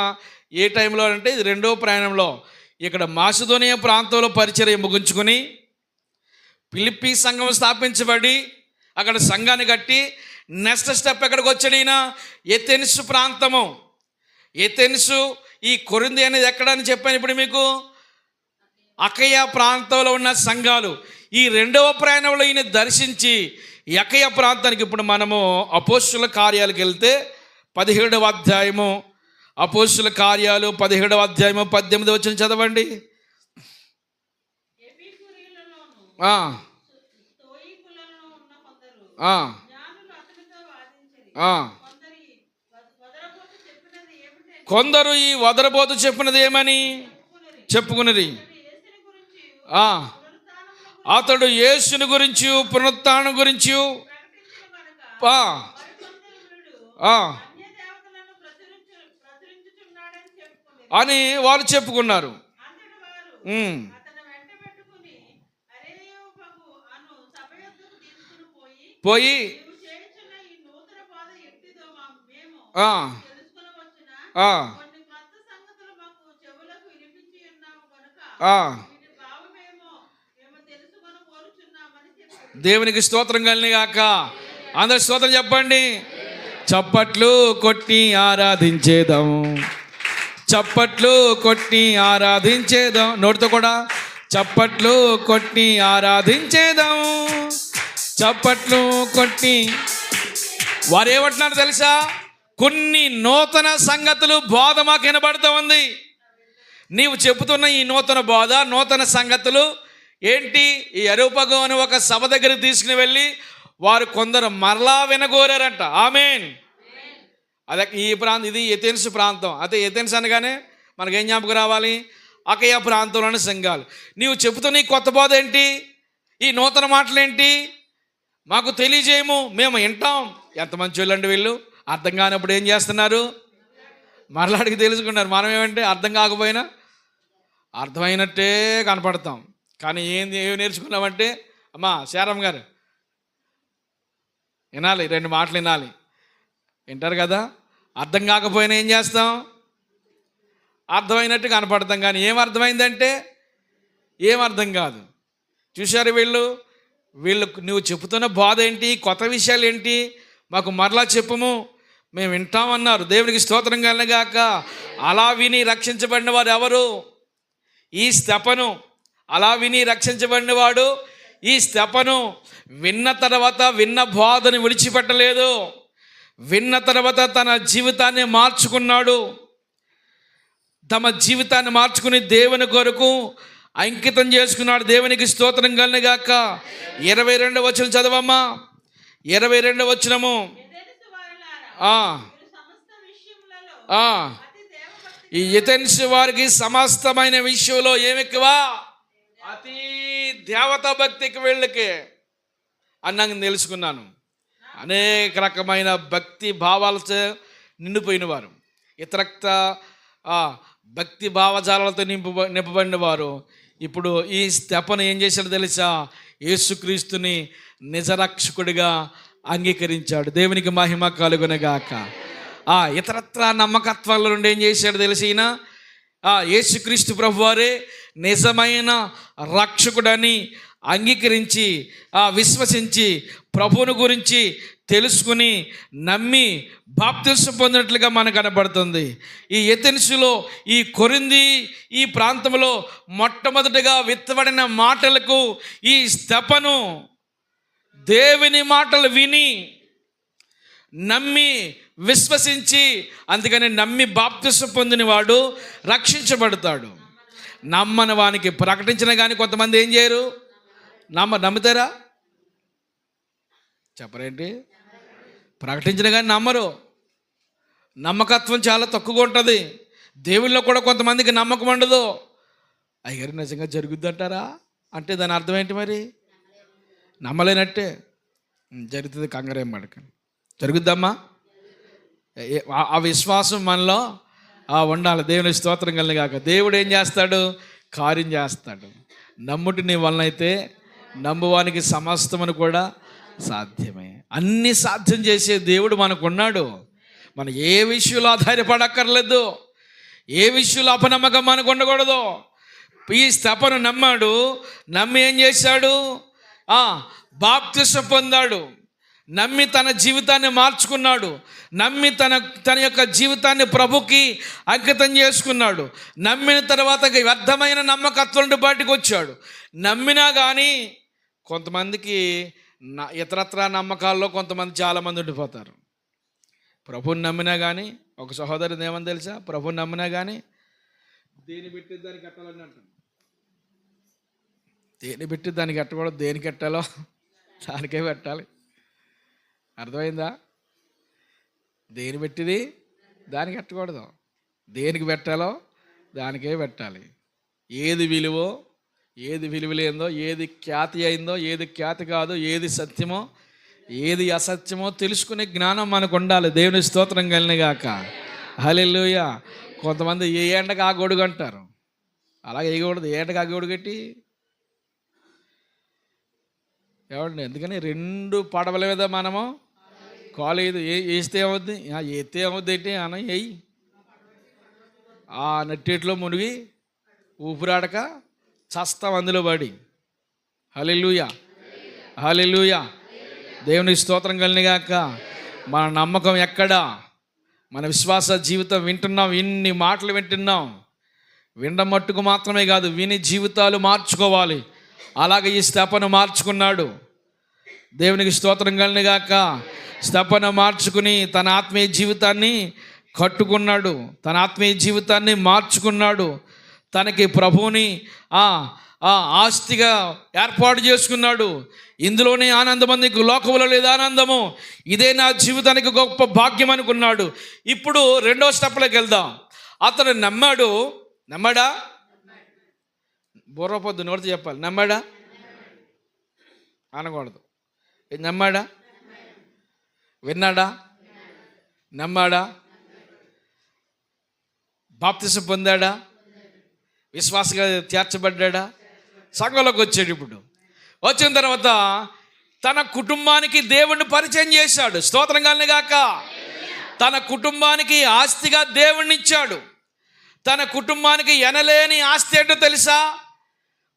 ఏ టైంలో అంటే ఇది 2వ ప్రయాణంలో. ఇక్కడ మాసిదోనియా ప్రాంతంలో పరిచర్య ముగించుకొని ఫిలిప్పీ సంఘం స్థాపించబడి అక్కడ సంఘాన్ని కట్టి నెక్స్ట్ స్టెప్ ఎక్కడికి వచ్చాడు ఈయన? ఏథెన్సు ప్రాంతము. ఏథెన్సు ఈ కొరింథీ అనేది ఎక్కడని చెప్పాను ఇప్పుడు మీకు. అకయ ప్రాంతంలో ఉన్న సంఘాలు. ఈ 2వ ప్రయాణంలో ఈయన దర్శించి అకయ ప్రాంతానికి ఇప్పుడు మనము అపోస్తుల కార్యాలకు వెళ్తే 17వ అధ్యాయము, అపోస్తుల కార్యాలు 17వ అధ్యాయము 18 వచనం చదవండి. కొందరు ఈ వదరబోతు చెప్పినది ఏమని చెప్పుకున్నది? అతడు యేసుని గురించి పునరుత్థానం గురించి ఆ, అని వాళ్ళు చెప్పుకున్నారు. ఉమ్, పోయి ఆ, ఆ, ఆ, దేవునికి స్తోత్రం కలిని గాక. అందరు స్తోత్రం చెప్పండి. చప్పట్లు కొట్టి ఆరాధించేదాం, చప్పట్లు కొట్టి ఆరాధించేదాం. నోటితో కూడా చప్పట్లు కొట్టి ఆరాధించేదాం, చప్పట్లు కొట్టి. వారు ఏమంటున్నారు తెలుసా? కొన్ని నూతన సంగతులు బోధ మాకు వినబడుతూ ఉంది. నీవు చెబుతున్న ఈ నూతన బోధ, నూతన సంగతులు ఏంటి? ఈ అరూపగం అని ఒక సభ దగ్గరికి తీసుకుని వెళ్ళి వారు కొందరు మరలా వినగోరారంట. ఆమేన్. అదే ఈ ప్రాంతం, ఇది ఎథెన్స్ ప్రాంతం. అదే ఎథెన్స్ అనగానే మనకేం జ్ఞాపకం రావాలి? అకయ ప్రాంతంలోని సంఘాలు. నీవు చెబుతున్న ఈ కొత్త బోధ ఏంటి? ఈ నూతన మాటలు ఏంటి? మాకు తెలియజేయము, మేము వింటాం. ఎంత మంచి వాళ్ళండి వీళ్ళు. అర్థం కానప్పుడు ఏం చేస్తున్నారు? మరలాడికి తెలుసుకున్నారు. మనం ఏమంటే అర్థం కాకపోయినా అర్థమైనట్టే కనపడతాం. కానీ ఏమి నేర్చుకున్నామంటే, అమ్మా శారమ్మ గారు వినాలి, 2 మాటలు వినాలి. వింటారు కదా? అర్థం కాకపోయినా ఏం చేస్తాం? అర్థమైనట్టు కనపడతాం. కానీ ఏం అర్థమైందంటే ఏం అర్థం కాదు. చూశారు వీళ్ళు నువ్వు చెబుతున్న బాధ ఏంటి? కొత్త విషయాలు ఏంటి? మాకు మరలా చెప్పుము, మేము వింటామన్నారు. దేవునికి స్తోత్రం కలగాక. అలా విని రక్షించబడిన వారు ఎవరు? ఈ స్తెఫను. అలా విని రక్షించబడిన వాడు ఈ స్తెఫను. విన్న తర్వాత విన్న బోధను విడిచిపెట్టలేదు. విన్న తర్వాత తన జీవితాన్ని మార్చుకున్నాడు. తమ జీవితాన్ని మార్చుకుని దేవుని కొరకు అంకితం చేసుకున్నాడు. దేవునికి స్తోత్రం కలగాక. 22వ వచనం చదవమ్మా. 22వ వచనము. ఈ ఎథెన్స్ వారికి సమస్తమైన విషయంలో ఏమెక్కువ? అతి దేవతా భక్తికి వీళ్ళకి అన్నాక తెలుసుకున్నాను. అనేక రకమైన భక్తి భావాలతో నిండిపోయిన వారు, ఇతరక్త భక్తి భావజాలతో నింపబడిన వారు ఇప్పుడు ఈ స్తెఫను ఏం చేశాడు తెలుసా? యేసుక్రీస్తుని నిజరక్షకుడిగా అంగీకరించాడు. దేవునికి మహిమ కలుగునగాక. ఇతరత్ర నమ్మకత్వాల నుండి ఏం చేశాడు తెలిసి ఈయన యేసుక్రీస్తు ప్రభువారే నిజమైన రక్షకుడని అంగీకరించి విశ్వసించి ప్రభువుని గురించి తెలుసుకుని నమ్మి బాప్తిస్మం పొందినట్లుగా మనకు కనబడుతుంది. ఈ ఎథెన్సులో, ఈ కొరింథీ ఈ ప్రాంతంలో మొట్టమొదటిగా విత్తబడిన మాటలకు ఈ స్తెఫను దేవుని మాటలు విని నమ్మి విశ్వసించి, అందుకని నమ్మి బాప్తిస్మం పొందిన వాడు రక్షించబడతాడు. నమ్మని వానికి ప్రకటించిన కానీ కొంతమంది ఏం చేయరు? నమ్ముతారా? చెప్పరేంటి? ప్రకటించిన కానీ నమ్మరు. నమ్మకత్వం చాలా తక్కువగా ఉంటుంది. దేవుళ్ళలో కూడా కొంతమందికి నమ్మకం ఉండదు. అయ్యారు నిజంగా జరుగుద్దంటారా అంటే దాని అర్థం ఏంటి? మరి నమ్మలేనట్టే. జరుగుతుంది, కంగారేం పడకండి, జరుగుద్దమ్మా. ఆ విశ్వాసం మనలో ఉండాలి. దేవుని స్తోత్రం కలిగాక. దేవుడు ఏం చేస్తాడు? కార్యం చేస్తాడు. నమ్ముటి నీ వలన అయితే నమ్మువానికి సమస్తమును కూడా సాధ్యమే. అన్ని సాధ్యం చేసే దేవుడు మనకున్నాడు. మనం ఏ విషయంలో ఆధారపడక్కర్లేదు, ఏ విషయంలో అపనమ్మకం మనకు ఉండకూడదు. ఈ స్తెఫను నమ్మాడు. నమ్మి ఏం చేశాడు? బాప్తిస్మం పొందాడు. నమ్మి తన జీవితాన్ని మార్చుకున్నాడు. నమ్మి తన యొక్క జీవితాన్ని ప్రభుకి అంకితం చేసుకున్నాడు. నమ్మిన తర్వాత వ్యర్థమైన నమ్మకత్వం నుండి బయటకు వచ్చాడు. నమ్మినా కానీ కొంతమందికి ఇతరత్ర నమ్మకాల్లో కొంతమంది చాలామంది ఉండిపోతారు. ప్రభుని నమ్మినా కానీ, ఒక సహోదరుడు ఏమని తెలుసా? ప్రభుని నమ్మినా కానీ దేని పెట్టి దానికి కట్టాలని అంటాం. దేని పెట్టి దానికి కట్టకూడదు. దేనికి కట్టాలో దానికే పెట్టాలి. అర్థమైందా? దేని పెట్టిది దానికి కట్టకూడదు. దేనికి పెట్టాలో దానికే పెట్టాలి. ఏది విలువో, ఏది విలువ లేదో, ఏది ఖ్యాతి అయిందో, ఏది ఖ్యాతి కాదో, ఏది సత్యమో, ఏది అసత్యమో తెలుసుకునే జ్ఞానం మనకు ఉండాలి. దేవుని స్తోత్రం కలిగినగాక. హల్లెలూయా. కొంతమంది ఏ ఎండకు ఆ గొడుగు అంటారు. అలాగే వేయకూడదు. ఏ ఎండకు ఆ గొడుగు కట్టి ఏమండి, ఎందుకని 2 పడవల మీద మనము కాలేదు వేస్తే ఏమవుద్ది, ఎత్తే ఏమవుద్ది ఏంటి అన వేయి. ఆ నట్టేట్లో మునిగి ఊపిరాడక చస్తాం అందులో పడి. హల్లెలూయా, హల్లెలూయా. దేవునికి స్తోత్రం కలిగినగాక. మన నమ్మకం ఎక్కడ? మన విశ్వాస జీవితం వింటున్నాం, ఇన్ని మాటలు వింటున్నాం. వినడం మట్టుకు మాత్రమే కాదు, విని జీవితాలు మార్చుకోవాలి. అలాగే ఈ స్తెఫను మార్చుకున్నాడు. దేవునికి స్తోత్రం కలిగినగాక. స్తెఫను మార్చుకుని తన ఆత్మీయ జీవితాన్ని కట్టుకున్నాడు, తన ఆత్మీయ జీవితాన్ని మార్చుకున్నాడు. తనకి ప్రభువుని ఆస్తిగా ఏర్పాటు చేసుకున్నాడు. ఇందులోనే ఆనందం, నీకు లోకంలో లేదు ఆనందము, ఇదే నా జీవితానికి గొప్ప భాగ్యం అనుకున్నాడు. ఇప్పుడు 2వ స్టెప్లోకి వెళ్దాం. అతను నమ్మాడా? బుర్రపొద్దు నోడితే చెప్పాలి. నమ్మాడా అనకూడదు. నమ్మాడా? విన్నాడా? నమ్మాడా? బాప్తిసం పొందాడా? విశ్వాసగా చేర్చబడ్డా? సంఘంలోకి వచ్చాడు. ఇప్పుడు వచ్చిన తర్వాత తన కుటుంబానికి దేవుణ్ణి పరిచయం చేశాడు. స్తోత్రం కలుగుగాక. తన కుటుంబానికి ఆస్తిగా దేవుణ్ణి ఇచ్చాడు. తన కుటుంబానికి ఎనలేని ఆస్తి ఏంటో తెలుసా?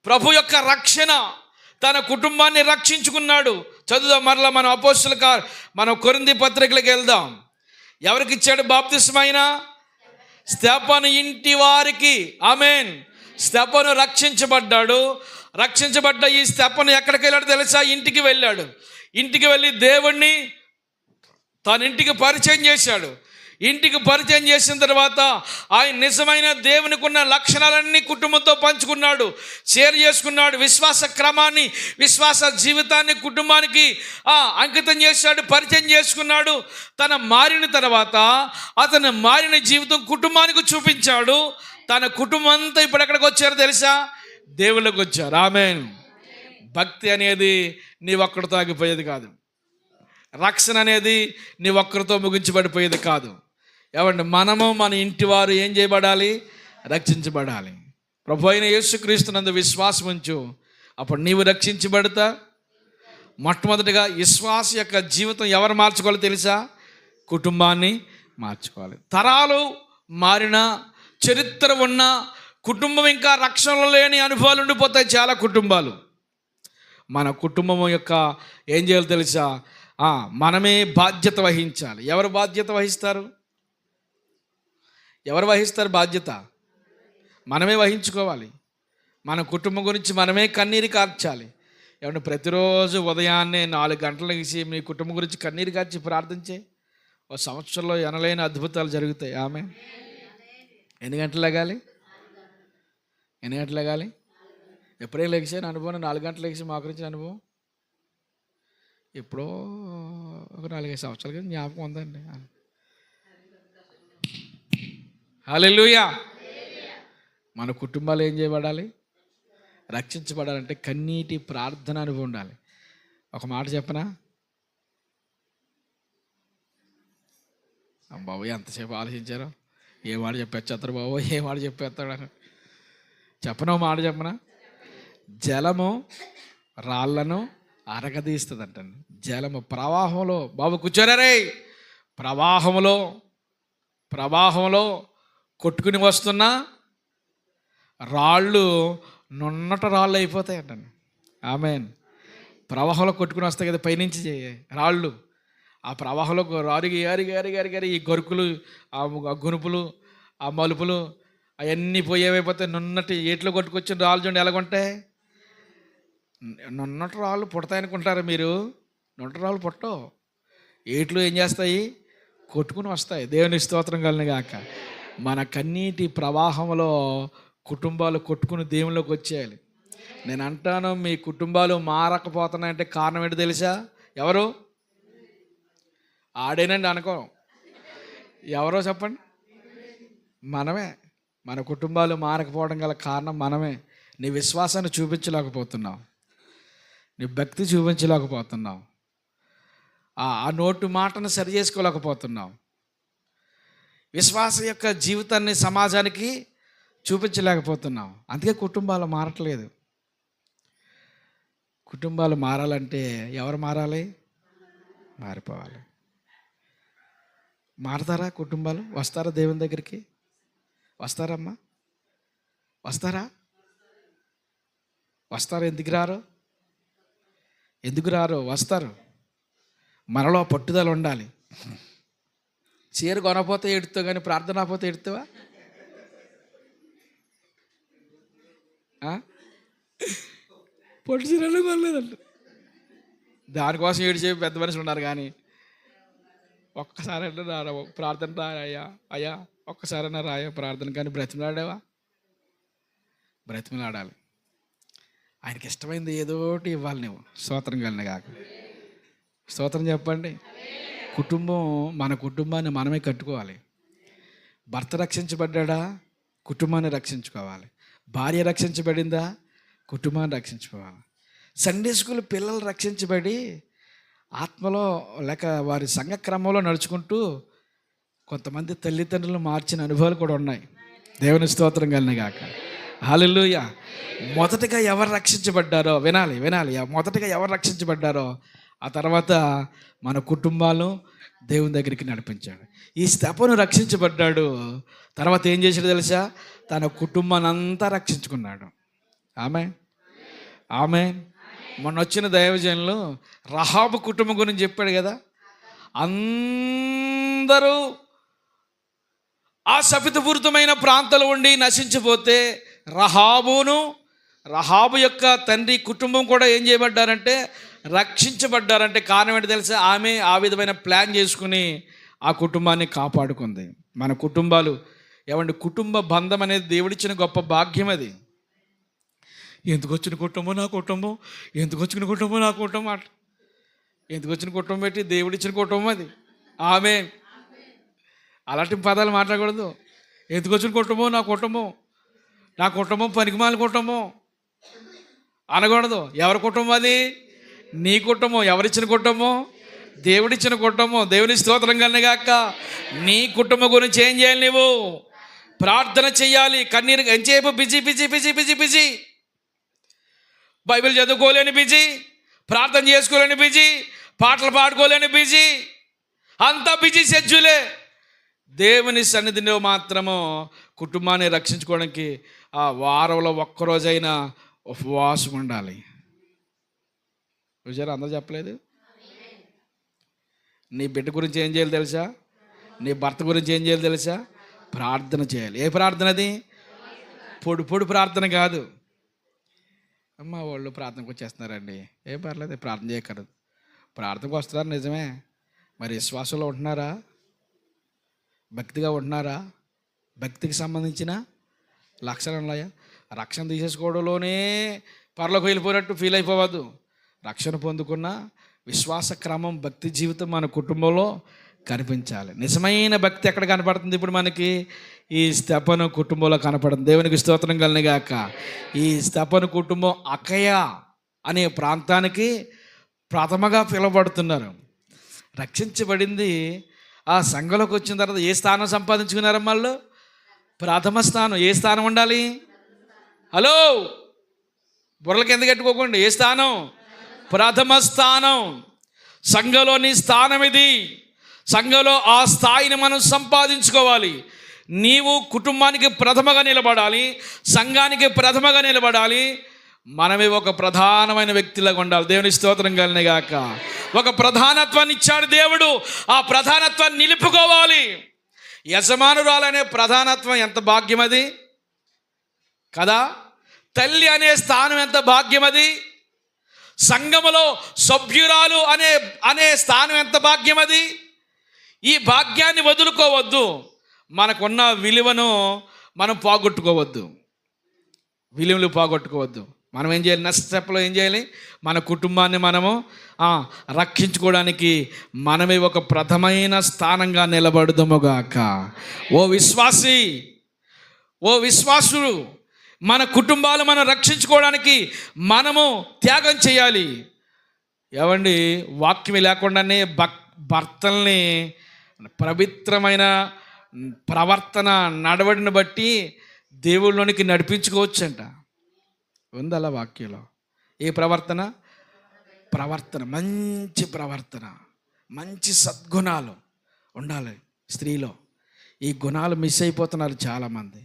ప్రభు యొక్క రక్షణ. తన కుటుంబాన్ని రక్షించుకున్నాడు. చదువుదాం మరలా మనం మనం కొరింథీ పత్రికలకు వెళ్దాం. ఎవరికి ఇచ్చాడు బాప్తిస్మైన? స్తెఫను ఇంటి వారికి. ఆమేన్. స్తెఫను రక్షించబడ్డ ఈ స్తెఫను ఎక్కడికి వెళ్ళాడు తెలుసా? ఇంటికి వెళ్ళాడు. ఇంటికి వెళ్ళి దేవుణ్ణి తన ఇంటికి పరిచయం చేశాడు. ఇంటికి పరిచయం చేసిన తర్వాత ఆయన నిజమైన దేవునికి ఉన్న లక్షణాలన్నీ కుటుంబంతో పంచుకున్నాడు, షేర్ చేసుకున్నాడు. విశ్వాస క్రమాన్ని, విశ్వాస జీవితాన్ని కుటుంబానికి అంకితం చేశాడు, పరిచయం చేసుకున్నాడు. తన మారిన తర్వాత అతను మారిన జీవితం కుటుంబానికి చూపించాడు. తన కుటుంబం అంతా ఇప్పుడు ఎక్కడికి వచ్చారో తెలుసా? దేవుళ్ళకి వచ్చారు. ఆమేన్. భక్తి అనేది నీ ఒక్కడితో ఆగిపోయేది కాదు. రక్షణ అనేది నీ ఒక్కరితో ముగించబడిపోయేది కాదు. ఏమంటే మనము మన ఇంటి వారు ఏం చేయబడాలి? రక్షించబడాలి. ప్రభు అయిన యేసుక్రీస్తునందు విశ్వాసం ఉంచు, అప్పుడు నీవు రక్షించబడతా. మొట్టమొదటిగా విశ్వాస యొక్క జీవితం ఎవరు మార్చుకోవాలో తెలుసా? కుటుంబాన్ని మార్చుకోవాలి. తరాలు మారిన, చరిత్ర ఉన్న కుటుంబం ఇంకా రక్షణలో లేని అనుభవాలు ఉండిపోతాయి చాలా కుటుంబాలు. మన కుటుంబం యొక్క ఏం చేయాలో తెలుసా? మనమే బాధ్యత వహించాలి. ఎవరు బాధ్యత వహిస్తారు? ఎవరు వహిస్తారు బాధ్యత? మనమే వహించుకోవాలి. మన కుటుంబం గురించి మనమే కన్నీరు కార్చాలి. ఏమన్నా ప్రతిరోజు ఉదయాన్నే 4 గంటలు లేచి మీ కుటుంబం గురించి కన్నీరు కార్చి ప్రార్థించే ఒక సంవత్సరంలో ఎనలేని అద్భుతాలు జరుగుతాయి. ఆమె ఎన్ని గంటలు లెగాలి? ఎప్పుడే లెగిసాను అనుభవం? 4 గంటలు లెగిసి మోకరించిన అనుభవం ఎప్పుడో ఒక 4-5 సంవత్సరాల క్రితం జ్ఞాపకం ఉందండి. హల్లెలూయా. మన కుటుంబాలు ఏం చేయబడాలి? రక్షించబడాలంటే కన్నీటి ప్రార్థన అనుభవం ఉండాలి. ఒక మాట చెప్పనా బాబు? ఎంతసేపు ఆలోచించారో? ఏ మాట చెప్పేస్తారు బాబు, ఏ మాట చెప్పేస్తాడని మాట చెప్పనా? జలము రాళ్లను అరగదీస్తుంది అంటండి. జలము ప్రవాహంలో, బాబు కూర్చోరే, ప్రవాహంలో కొట్టుకుని వస్తున్నా రాళ్ళు నున్నట రాళ్ళు అయిపోతాయి అంటండి. ఆమేన్. ప్రవాహంలో కొట్టుకుని వస్తాయి కదా పైనుంచి రాళ్ళు. ఆ ప్రవాహంలో రారిగి గారి ఈ గొరుకులు, ఆ గునుపులు, ఆ మలుపులు అవన్నీ పోయేవైపోతాయి. నున్నటి ఏట్లో కొట్టుకొచ్చిన రాళ్ళు చూడండి ఎలాగుంటాయి. నున్నటి రాళ్ళు పుడతాయనుకుంటారు మీరు? నున్నటి రాళ్ళు పుట్టవు. ఏట్లు ఏం చేస్తాయి? కొట్టుకుని వస్తాయి. దేవుని స్తోత్రం కలుగుగాక. మన కన్నీటి ప్రవాహంలో కుటుంబాలు కొట్టుకుని దేవుళ్ళకి వచ్చేయాలి. నేను అంటాను, మీ కుటుంబాలు మారకపోతున్నాయంటే కారణం ఏంటో తెలుసా? ఎవరు? ఆడేనండి అనుకో. ఎవరో చెప్పండి. మనమే. మన కుటుంబాలు మారకపోవడం గల కారణం మనమే. నీ విశ్వాసాన్ని చూపించలేకపోతున్నావు, నీ భక్తి చూపించలేకపోతున్నావు. ఆ నోటు మాటను సరి చేసుకోలేకపోతున్నాం. విశ్వాసం యొక్క జీవితాన్ని సమాజానికి చూపించలేకపోతున్నాం. అందుకే కుటుంబాలు మారట్లేదు. కుటుంబాలు మారాలంటే ఎవరు మారాలి? మారిపోవాలి. మారతారా కుటుంబాలు? వస్తారా దేవుని దగ్గరికి? వస్తారమ్మా? వస్తారా? వస్తారు. ఎందుకు రారు? ఎందుకు రారు? వస్తారు. మనలో పట్టుదల ఉండాలి. చీర కొనపోతే ఎడుతావు, కానీ ప్రార్థన పోతే ఎడుతావా? పొట్టు చీరలు కొనలేదంట. దానికోసం ఏడిచే పెద్ద మనుషులు ఉన్నారు, కానీ ఒక్కసారి అంటే రారా ప్రార్థన రాయ్యా, అయ్యా ఒక్కసారైనా రాయా ప్రార్థన, కానీ బ్రతిమలాడావా? బ్రతిమలాడాలి. ఆయనకి ఇష్టమైంది ఏదోటి ఇవ్వాలి నువ్వు. స్తోత్రం కలిగిన కాక స్తోత్రం చెప్పండి. కుటుంబం, మన కుటుంబాన్ని మనమే కట్టుకోవాలి. భర్త రక్షించబడ్డా కుటుంబాన్ని రక్షించుకోవాలి. భార్య రక్షించబడిందా కుటుంబాన్ని రక్షించుకోవాలి. సండే స్కూల్ పిల్లలు రక్షించబడి ఆత్మలో లేక వారి సంఘక్రమంలో నడుచుకుంటూ కొంతమంది తల్లిదండ్రులు మార్చిన అనుభవాలు కూడా ఉన్నాయి. దేవుని స్తోత్రం కలిగిన గాక హల్లెలూయా. మొదటగా ఎవరు రక్షించబడ్డారో వినాలి. మొదటగా ఎవరు రక్షించబడ్డారో ఆ తర్వాత మన కుటుంబాలు దేవుని దగ్గరికి నడిపించాడు. ఈ స్తెఫను రక్షించబడ్డాడు. తర్వాత ఏం చేశాడు తెలుసా? తన కుటుంబాన్ని అంతా రక్షించుకున్నాడు. ఆమె మొన్న వచ్చిన దైవజనులు రహాబు కుటుంబం గురించి చెప్పాడు కదా. అందరూ ఆ శపితపూరితమైన ప్రాంతాలు ఉండి నశించిపోతే రహాబు యొక్క తండ్రి కుటుంబం కూడా ఏం చేయబడ్డారంటే రక్షించబడ్డారంటే కారణం ఏంటి తెలుసా? ఆమె ఆ విధమైన ప్లాన్ చేసుకుని ఆ కుటుంబాన్ని కాపాడుకుంది. మన కుటుంబాలు ఏమంటే కుటుంబ బంధం అనేది దేవుడిచ్చిన గొప్ప భాగ్యం. అది ఎందుకు వచ్చిన కుటుంబం నా కుటుంబం, ఎందుకు వచ్చిన కుటుంబం నా కుటుంబం అట్లా ఎందుకు వచ్చిన కుటుంబం పెట్టి దేవుడిచ్చిన కుటుంబం అది. ఆమె అలాంటి పదాలు మాట్లాడకూడదు. ఎందుకు వచ్చిన కుటుంబం నా కుటుంబం పనికిమాల కుటుంబం అనకూడదు. ఎవరి కుటుంబం అది? నీ కుటుంబం. ఎవరిచ్చిన కుటుంబం? దేవుడిచ్చిన కుటుంబం. దేవుని స్తోత్రం కలిగాక నీ కుటుంబం గురించి ఏం చేయాలి? నువ్వు ప్రార్థన చెయ్యాలి. కన్నీరు ఎంచేపు బిజీ బైబిల్ చదువుకోలేని బిజీ, ప్రార్థన చేసుకోలేని బిజీ, పాటలు పాడుకోలేని బిజీ, అంతా బిజీ షెడ్యూలే. దేవుని సన్నిధిలో మాత్రము కుటుంబాన్ని రక్షించుకోవడానికి ఆ వారంలో ఒక్కరోజైనా ఉపవాసం ఉండాలి. చూసారా? అందరూ చెప్పలేదు. నీ బిడ్డ గురించి ఏం చేయాలి తెలుసా? నీ భర్త గురించి ఏం చేయాలి తెలుసా? ప్రార్థన చేయాలి. ఏ ప్రార్థన అది? పొడి ప్రార్థన కాదు. అమ్మ వాళ్ళు ప్రార్థనకు వచ్చేస్తున్నారండి, ఏం పర్లేదు, ప్రార్థన చేయకూడదు. ప్రార్థనకు వస్తున్నారు నిజమే, మరి విశ్వాసంలో ఉంటున్నారా? భక్తిగా ఉంటున్నారా? భక్తికి సంబంధించిన లక్షణాలు ఉన్నాయా? రక్షణ తీసేసుకోవడంలోనే పరలోకి వెళ్ళిపోయినట్టు ఫీల్ అయిపోవద్దు. రక్షణ పొందుకున్న విశ్వాస క్రమం, భక్తి జీవితం మన కుటుంబంలో కనిపించాలి. నిజమైన భక్తి ఎక్కడ కనపడుతుంది? ఇప్పుడు మనకి ఈ స్తెఫను కుటుంబంలో కనపడుతుంది. దేవునికి స్తోత్రం కలిగాక. ఈ స్తెఫను కుటుంబం అకయ అనే ప్రాంతానికి ప్రథమగా పిలువబడుతున్నారు. రక్షించబడింది. ఆ సంఘంలోకి వచ్చిన తర్వాత ఏ స్థానం సంపాదించుకున్నారు? వాళ్ళు ప్రథమ స్థానం. ఏ స్థానం ఉండాలి? హలో, బుర్రలకి ఎందుకు కట్టుకోకండి. ఏ స్థానం? ప్రథమ స్థానం. సంఘంలోని స్థానం ఇది. సంఘంలో ఆ స్థాయిని మనం సంపాదించుకోవాలి. నీవు కుటుంబానికి ప్రథమగా నిలబడాలి, సంఘానికి ప్రథమగా నిలబడాలి. మనమే ఒక ప్రధానమైన వ్యక్తిలాగా ఉండాలి. దేవుని స్తోత్రం కలిగాక. ఒక ప్రధానత్వాన్ని ఇచ్చాడు దేవుడు. ఆ ప్రధానత్వాన్ని నిలుపుకోవాలి. యజమానురాలనే ప్రధానత్వం ఎంత భాగ్యం అది కదా. తల్లి అనే స్థానం ఎంత భాగ్యం అది. సంఘములో సభ్యురాలు అనే స్థానం ఎంత భాగ్యం అది. ఈ భాగ్యాన్ని వదులుకోవద్దు. మనకున్న విలువను మనం పోగొట్టుకోవద్దు. విలువలు పోగొట్టుకోవద్దు. మనం ఏం చేయాలి? నెక్స్ట్ స్టెప్లో ఏం చేయాలి? మన కుటుంబాన్ని మనము రక్షించుకోవడానికి మనమే ఒక ప్రథమైన స్థానంగా నిలబడుదాముగాక. ఓ విశ్వాసుడు, మన కుటుంబాలు మనం రక్షించుకోవడానికి మనము త్యాగం చేయాలి. ఏవండి, వాక్యం లేకుండానే భర్తల్ని పవిత్రమైన ప్రవర్తన నడవడిని బట్టి దేవుళ్ళలోనికి నడిపించుకోవచ్చంట. ఉంది అలా వాక్యంలో. ఏ ప్రవర్తన? మంచి ప్రవర్తన, మంచి సద్గుణాలు ఉండాలి స్త్రీలో. ఈ గుణాలు మిస్ అయిపోతున్నారు చాలామంది.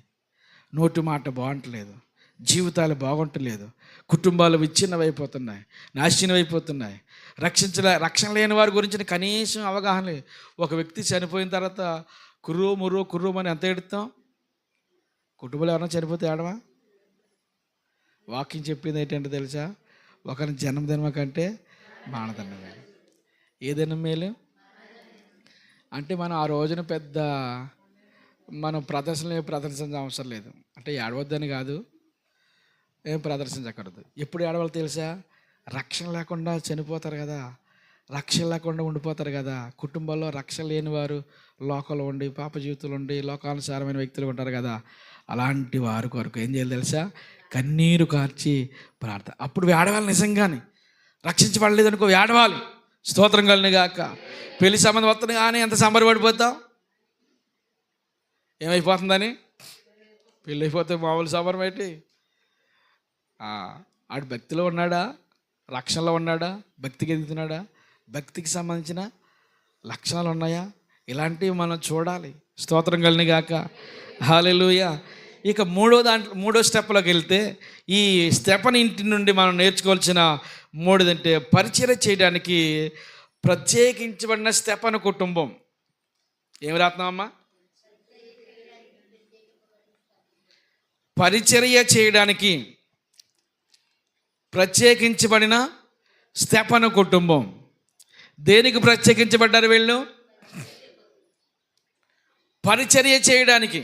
నోటి మాట బాగుంటలేదు, జీవితాలు బాగుంటలేదు, కుటుంబాలు విచ్ఛిన్నమైపోతున్నాయి, నాశనం అయిపోతున్నాయి. రక్షణ లేని వారి గురించి కనీసం అవగాహన లేదు. ఒక వ్యక్తి చనిపోయిన తర్వాత కుర్రూమని ఎంత ఎడుతాం? కుటుంబంలో ఎవరైనా చనిపోతే ఏడవా? వాక్యం చెప్పింది ఏంటంటే తెలుసా? ఒకరిని జన్మదినం కంటే మానదన్నం మేలు. ఏదైనా మేలు అంటే మనం ఆ రోజున పెద్ద మనం ప్రదర్శించ అవసరం లేదు. అంటే ఏడవద్దని కాదు, ఏం ప్రదర్శించకూడదు. ఎప్పుడు ఏడవాలో తెలుసా? రక్షణ లేకుండా చనిపోతారు కదా, రక్షణ లేకుండా ఉండిపోతారు కదా. కుటుంబంలో రక్షణ లేని వారు లోకంలో ఉండి పాప జీవితంలో ఉండి లోకానుసారమైన వ్యక్తులు ఉంటారు కదా. అలాంటి వారి కొరకు ఏం చేయాలి తెలుసా? కన్నీరు కార్చి ప్రార్థన. అప్పుడు ఏడవాలి. నిజంగానే రక్షించబడలేదు అనుకో, ఏడవాలి. స్తోత్రం కలిని గాక. పెళ్లి సంబంధం వస్తుంది కానీ ఎంత సంబరపడిపోతాం. ఏమైపోతుందని? పెళ్ళి అయిపోతే మామూలు సంబరం ఏంటి? ఆడు భక్తిలో ఉన్నాడా, రక్షణలో ఉన్నాడా, భక్తికి ఎదుగుతున్నాడా, భక్తికి సంబంధించిన లక్షణాలు ఉన్నాయా? ఇలాంటివి మనం చూడాలి. స్తోత్రం కలిని గాక. హల్లెలూయా. ఇక మూడో స్టెప్లోకి వెళ్తే, ఈ స్టెఫన్ ఇంటి నుండి మనం నేర్చుకోవాల్సిన మూడోదంటే పరిచర్య చేయడానికి ప్రత్యేకించబడిన స్టెఫన్ కుటుంబం. ఏమి రాత్నామమ్మా? పరిచర్య చేయడానికి ప్రత్యేకించబడిన స్టెఫన్ కుటుంబం. దేనికి ప్రత్యేకించబడ్డారు వీళ్ళు? పరిచర్య చేయడానికి.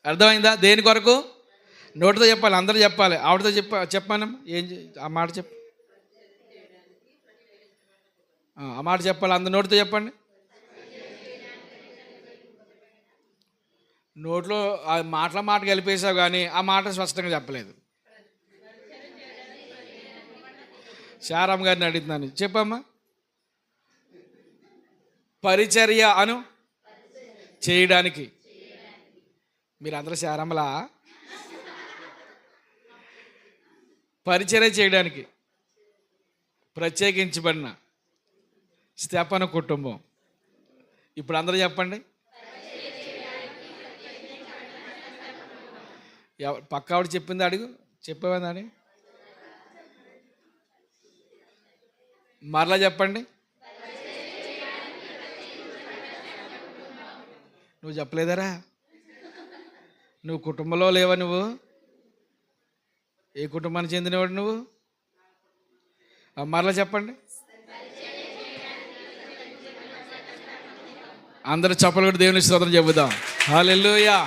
అర్థమైందా? దేని కొరకు? నోటితో చెప్పాలి, అందరూ చెప్పాలి. ఆవిడతో చెప్పాను. ఆ మాట చెప్పు, ఆ మాట చెప్పాలి, అందరు నోటితో చెప్పండి. నోట్లో ఆ మాట కలిపేసావు కానీ ఆ మాట స్పష్టంగా చెప్పలేదు. శారమ్మ గారిని అడుగుతున్నాను, చెప్పమ్మా. పరిచర్య అను చేయడానికి. మీరు అందరూ శారమ్మలా? పరిచర్య చేయడానికి ప్రత్యేకించబడిన స్టెఫన్ కుటుంబం. ఇప్పుడు అందరూ చెప్పండి. పక్క ఆవిడ చెప్పింది అడుగు, చెప్పేవాడి మరలా చెప్పండి. నువ్వు చెప్పలేదరా? నువ్వు కుటుంబంలో లేవా? నువ్వు ఏ కుటుంబానికి చెందినవాడు నువ్వు? మరలా చెప్పండి. అందరూ చప్పలు కూడా దేవుని స్తోత్రం చెబుదాం. హల్లెలూయా.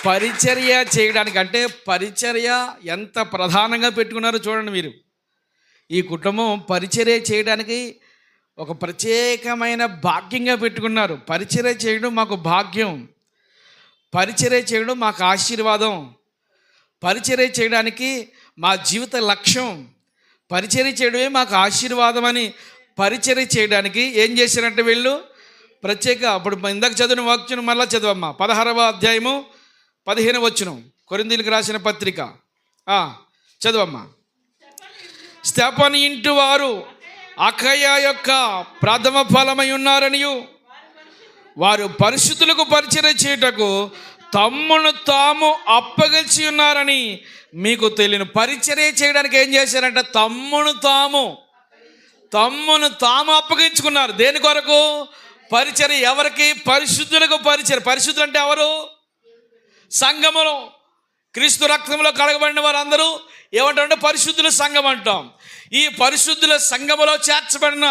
పరిచర్య చేయడానికి అంటే పరిచర్య ఎంత ప్రధానంగా పెట్టుకున్నారో చూడండి మీరు. ఈ కుటుంబం పరిచర్య చేయడానికి ఒక ప్రత్యేకమైన భాగ్యంగా పెట్టుకున్నారు. పరిచర్య చేయడం మాకు భాగ్యం, పరిచర్య చేయడం మాకు ఆశీర్వాదం, పరిచర్య చేయడానికి మా జీవిత లక్ష్యం, పరిచర్య చేయడమే మాకు ఆశీర్వాదం అని పరిచర్య చేయడానికి ఏం చేశారంటే వీళ్ళు ప్రత్యేక. అప్పుడు ఇందాక చదివిన వాక్యం మళ్ళా చదవమ్మా. 16వ అధ్యాయము 15వ వచనం, కొరింథీయులకు రాసిన పత్రిక. చదవమ్మా. స్టెఫను ఇంటి వారు అఖయ యొక్క ప్రథమ ఫలమై ఉన్నారనియు వారు పరిశుద్ధులకు పరిచర్య చేయుటకు తమ్మును తాము అప్పగించి ఉన్నారని మీకు తెలియను. పరిచర్య చేయడానికి ఏం చేశారంటే తమ్మును తాము అప్పగించుకున్నారు. దేని కొరకు? పరిచర్య. ఎవరికి? పరిశుద్ధులకు పరిచర్య. పరిశుద్ధులు అంటే ఎవరు? సంఘములో క్రీస్తు రక్తంలో కడగబడిన వారందరూ ఏమంటారంటే పరిశుద్ధుల సంఘం అంటాం. ఈ పరిశుద్ధుల సంఘములో చేర్చబడిన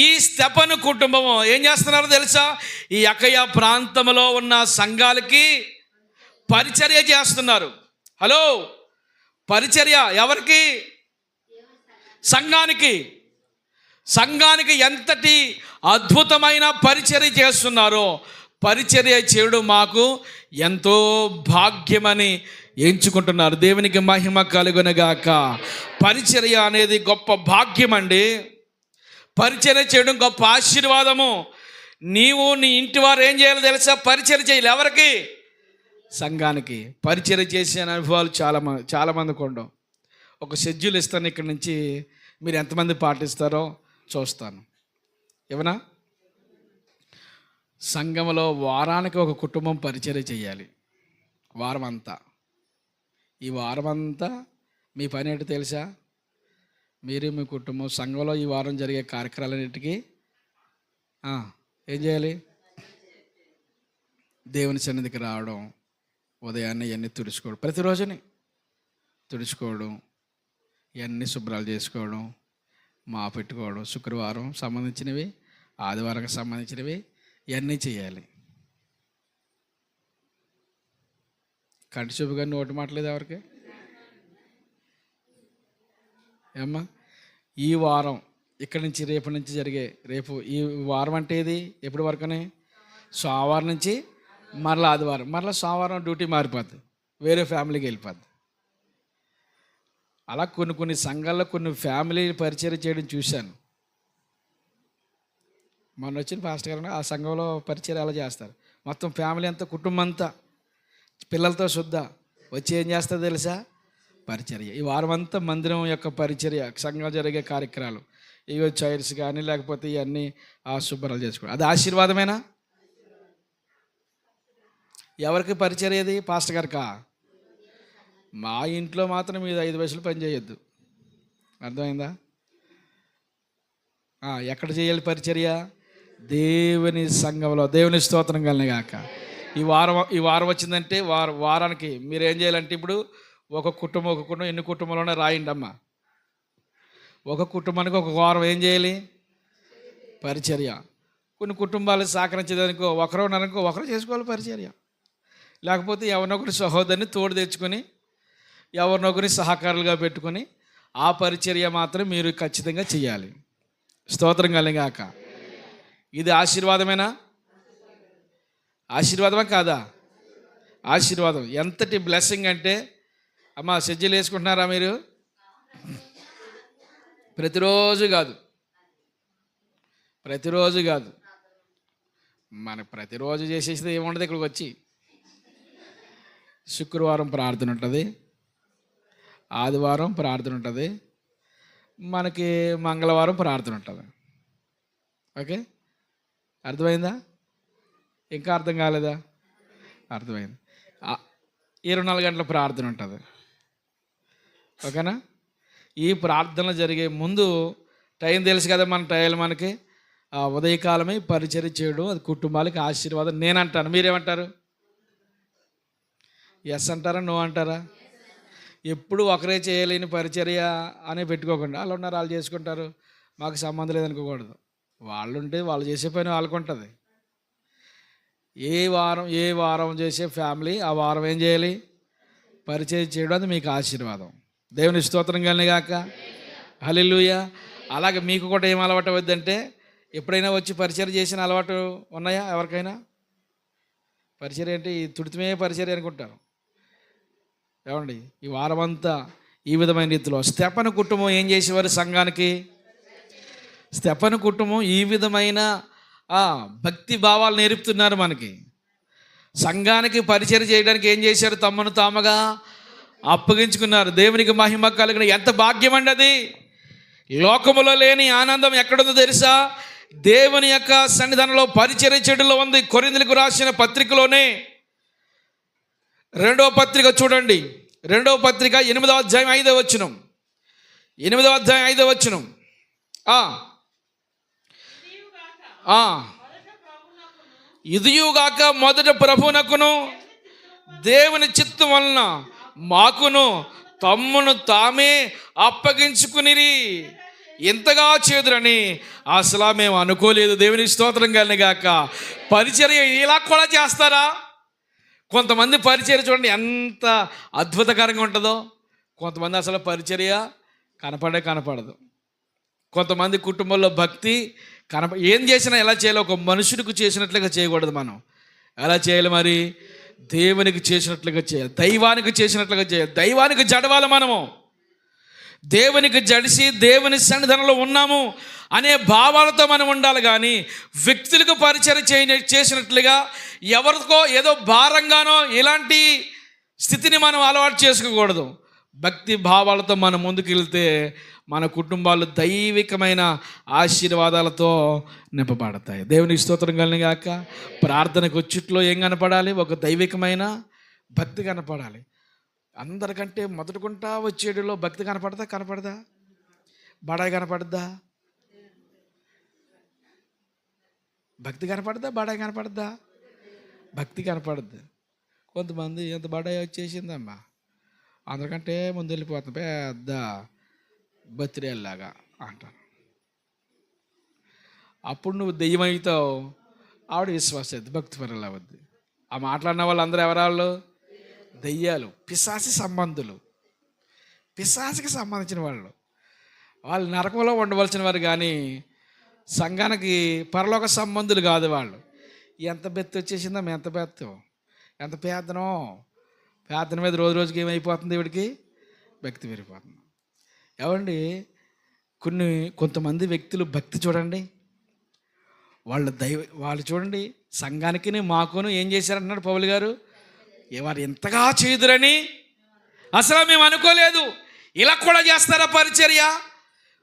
ఈ స్టెఫను కుటుంబము ఏం చేస్తున్నారో తెలుసా? ఈ అకయ ప్రాంతంలో ఉన్న సంఘాలకి పరిచర్య చేస్తున్నారు. హలో, పరిచర్య ఎవరికి? సంఘానికి ఎంతటి అద్భుతమైన పరిచర్య చేస్తున్నారో. పరిచర్య చేయడం మాకు ఎంతో భాగ్యమని ఎంచుకుంటున్నారు. దేవునికి మహిమ కలుగునగాక. పరిచర్య అనేది గొప్ప భాగ్యం అండి. పరిచర్య చేయడం గొప్ప ఆశీర్వాదము. నీవు నీ ఇంటి వారు ఏం చేయాలో తెలుసా? పరిచర్య చేయాలి. ఎవరికి? సంఘానికి. పరిచర్య చేసే అనుభవాలు చాలామందికి ఉండవు. ఒక షెడ్యూల్ ఇస్తాను, ఇక్కడి నుంచి మీరు ఎంతమంది పాటిస్తారో చూస్తాను. ఏమన్నా సంఘంలో వారానికి ఒక కుటుంబం పరిచర్య చేయాలి. వారం అంతా. ఈ వారం అంతా మీ పని ఏంటో తెలుసా? మీరు మీ కుటుంబం సంఘంలో ఈ వారం జరిగే కార్యక్రమాలన్నిటికీ ఏం చేయాలి? దేవుని సన్నిధికి రావడం, ఉదయాన్నే ఇవన్నీ తుడుచుకోవడం, ప్రతిరోజుని తుడుచుకోవడం, ఇవన్నీ శుభ్రాలు చేసుకోవడం, పెట్టుకోవడం, శుక్రవారం సంబంధించినవి, ఆదివారంకి సంబంధించినవి ఇవన్నీ చేయాలి. కంటి చూపుగా నోటి మాటలేదు ఎవరికి? ఏమ్మా, ఈ వారం ఇక్కడి నుంచి రేపు నుంచి రేపు ఈ వారం అంటే ఇది ఎప్పటి వరకునే? సోమవారం నుంచి మరలా ఆదివారం, మరలా సోమవారం డ్యూటీ మారిపోద్ది, వేరే ఫ్యామిలీకి వెళ్ళిపోద్ది. అలా కొన్ని సంఘాల్లో కొన్ని ఫ్యామిలీ పరిచయం చేయడం చూశాను. మొన్న వచ్చిన పాస్టర్ గారు ఆ సంఘంలో పరిచయం అలా చేస్తారు. మొత్తం ఫ్యామిలీ అంతా, కుటుంబం అంతా, పిల్లలతో శుద్ధ వచ్చి ఏం చేస్తుందో తెలుసా? పరిచర్య. ఈ వారం అంతా మందిరం యొక్క పరిచర్య, సంఘం జరిగే కార్యక్రమాలు, ఇవి చైర్స్ కానీ లేకపోతే ఇవన్నీ శుభ్రాలు చేసుకోవడం. అది ఆశీర్వాదమేనా? ఎవరికి పరిచర్య? అది పాస్టర్ గారికా? మా ఇంట్లో మాత్రం మీరు 5 పైసలు పని చేయొద్దు. అర్థమైందా? ఎక్కడ చేయాలి పరిచర్య? దేవుని సంఘంలో. దేవుని స్తోత్రం కలిగాక. ఈ వారం వచ్చిందంటే వారానికి మీరు ఏం చేయాలంటే, ఇప్పుడు ఒక కుటుంబం ఎన్ని కుటుంబంలోనే రాయండి అమ్మ. ఒక కుటుంబానికి ఒక వారం ఏం చేయాలి? పరిచర్య. కొన్ని కుటుంబాలు సహకరించేదానికో ఒకరు ఉన్నారనుకో ఒకరు చేసుకోవాలి పరిచర్య. లేకపోతే ఎవరినొకరి సహోదరిని తోడు తెచ్చుకొని ఎవరినొకరి సహకారులుగా పెట్టుకొని ఆ పరిచర్య మాత్రం మీరు ఖచ్చితంగా చేయాలి. స్తోత్రం కలిగాక. ఇది ఆశీర్వాదమేనా? ఆశీర్వాదమా కాదా? ఆశీర్వాదం. ఎంతటి బ్లెస్సింగ్ అంటే, అమ్మ షెడ్యూల్ వేసుకుంటున్నారా మీరు? ప్రతిరోజు కాదు మనకు ప్రతిరోజు చేసేది ఏముండదు. ఇక్కడికి వచ్చి శుక్రవారం ప్రార్థన ఉంటుంది, ఆదివారం ప్రార్థన ఉంటుంది, మనకి మంగళవారం ప్రార్థన ఉంటుంది. ఓకే, అర్థమైందా? ఇంకా అర్థం కాలేదా? అర్థమైంది. 24 గంటల ప్రార్థన ఉంటుంది. ఓకేనా? ఈ ప్రార్థన జరిగే ముందు టైం తెలుసు కదా, మన టైం మనకి ఉదయకాలమే పరిచర్య చేయడం, అది కుటుంబాలకి ఆశీర్వాదం. నేనంటాను, మీరేమంటారు? ఎస్ అంటారా, నో అంటారా? ఎప్పుడు ఒకరే చేయలేని పరిచర్య అనే పెట్టుకోకుండా, వాళ్ళు ఉన్నారు వాళ్ళు చేసుకుంటారు, మాకు సంబంధం లేదనుకోకూడదు. వాళ్ళు ఉంటే వాళ్ళు చేసే పని వాళ్ళకు ఉంటుంది. ఏ వారం చేసే ఫ్యామిలీ ఆ వారం ఏం చేయాలి? పరిచయం చేయడం. అది మీకు ఆశీర్వాదం. దేవుని స్తోత్రం కలిగాక. హల్లెలూయా. అలాగే మీకు కూడా ఏం అలవాటు అవుద్దంటే, ఎప్పుడైనా వచ్చి పరిచయం చేసిన అలవాటు ఉన్నాయా ఎవరికైనా? పరిచయం ఏంటి? తుడితమే పరిచయం అనుకుంటారు. ఏమండి, ఈ వారం అంతా ఈ విధమైన రీతిలో స్టెఫను కుటుంబం ఏం చేసేవారు సంఘానికి? స్టెఫను కుటుంబం ఈ విధమైన భక్తి భావాలు నేర్పుతున్నారు మనకి. సంఘానికి పరిచయం చేయడానికి ఏం చేశారు? తమను తాముగా అప్పగించుకున్నారు. దేవునికి మహిమ కలిగిన ఎంత భాగ్యం అండి అది. లోకములో లేని ఆనందం ఎక్కడుందో తెలుసా? దేవుని యొక్క సన్నిధానంలో పరిచర్య చేయడంలో ఉంది. కొరింథీయులకు రాసిన పత్రికలోనే 2వ పత్రిక చూడండి, 2వ పత్రిక 8వ అధ్యాయం 5వ వచనం. 8వ అధ్యాయం 5వ వచనం. ఇదియుగాక మొదట ప్రభువునకును దేవుని చిత్తం వలన మాకును తమ్మును తామే అప్పగించుకునిరి. ఎంతగా చేదురని అసలు మేము అనుకోలేదు. దేవుని స్తోత్రం కలిగాక. పరిచర్య ఇలా కూడా చేస్తారా? కొంతమంది పరిచర్య చూడండి ఎంత అద్భుతకరంగా ఉంటుందో. కొంతమంది అసలు పరిచర్య కనపడదు. కొంతమంది కుటుంబంలో భక్తి ఏం చేసినా ఎలా చేయాలో ఒక మనుషుడికి చేసినట్లుగా చేయకూడదు. మనం ఎలా చేయాలి మరి? దేవునికి చేసినట్లుగా చేయాలి, దైవానికి చేసినట్లుగా చేయాలి. దైవానికి జడవాలి మనము. దేవునికి జడిసి దేవుని సన్నిధానంలో ఉన్నాము అనే భావాలతో మనం ఉండాలి. కానీ వ్యక్తులకు పరిచయం చేసినట్లుగా ఎవరికో ఏదో భారంగానో ఇలాంటి స్థితిని మనం అలవాటు చేసుకోకూడదు. భక్తి భావాలతో మనం ముందుకు వెళ్తే మన కుటుంబాలు దైవికమైన ఆశీర్వాదాలతో నింపబడతాయి. దేవునికి స్తోత్రం కలిగిన గాక. ప్రార్థనకు వచ్చుట్లో ఏం కనపడాలి? ఒక దైవికమైన భక్తి కనపడాలి. అందరికంటే మొదటికుంటా వచ్చేటిలో భక్తి కనపడదా? బడాయి కనపడద్దా? భక్తి కనపడదా? బడాయి కనపడద్దా? భక్తి కనపడద్దు. కొంతమంది ఎంత బడాయి వచ్చేసిందమ్మా, అందరికంటే ముందు వెళ్ళిపోతుంది, పెద్ద బతిరేలాగా అంటారు. అప్పుడు నువ్వు దెయ్యం అవుతావు, ఆవిడ విశ్వాస అవుతుంది, భక్తి పరులు అవద్దు. ఆ మాట్లాడిన వాళ్ళు అందరూ ఎవరాళ్ళు? దెయ్యాలు, పిశాచి సంబంధులు, పిశాచికి సంబంధించిన వాళ్ళు. వాళ్ళు నరకంలో ఉండవలసిన వారు కానీ సంఘానికి పరలోక సంబంధులు కాదు వాళ్ళు. ఎంత బెత్తి వచ్చేసిందా? ఎంత పేదనో, పేదన మీద రోజు రోజుకి ఏమైపోతుంది? ఇవిడికి భక్తి పెరిగిపోతుంది. ఏమండి, కొంతమంది వ్యక్తులు భక్తి చూడండి, వాళ్ళు చూడండి, సంఘానికి మాకును ఏం చేశారంటున్నాడు పౌలు గారు. వారు ఎంతగా చేదురని అసలు మేము అనుకోలేదు. ఇలా కూడా చేస్తారా పరిచర్య?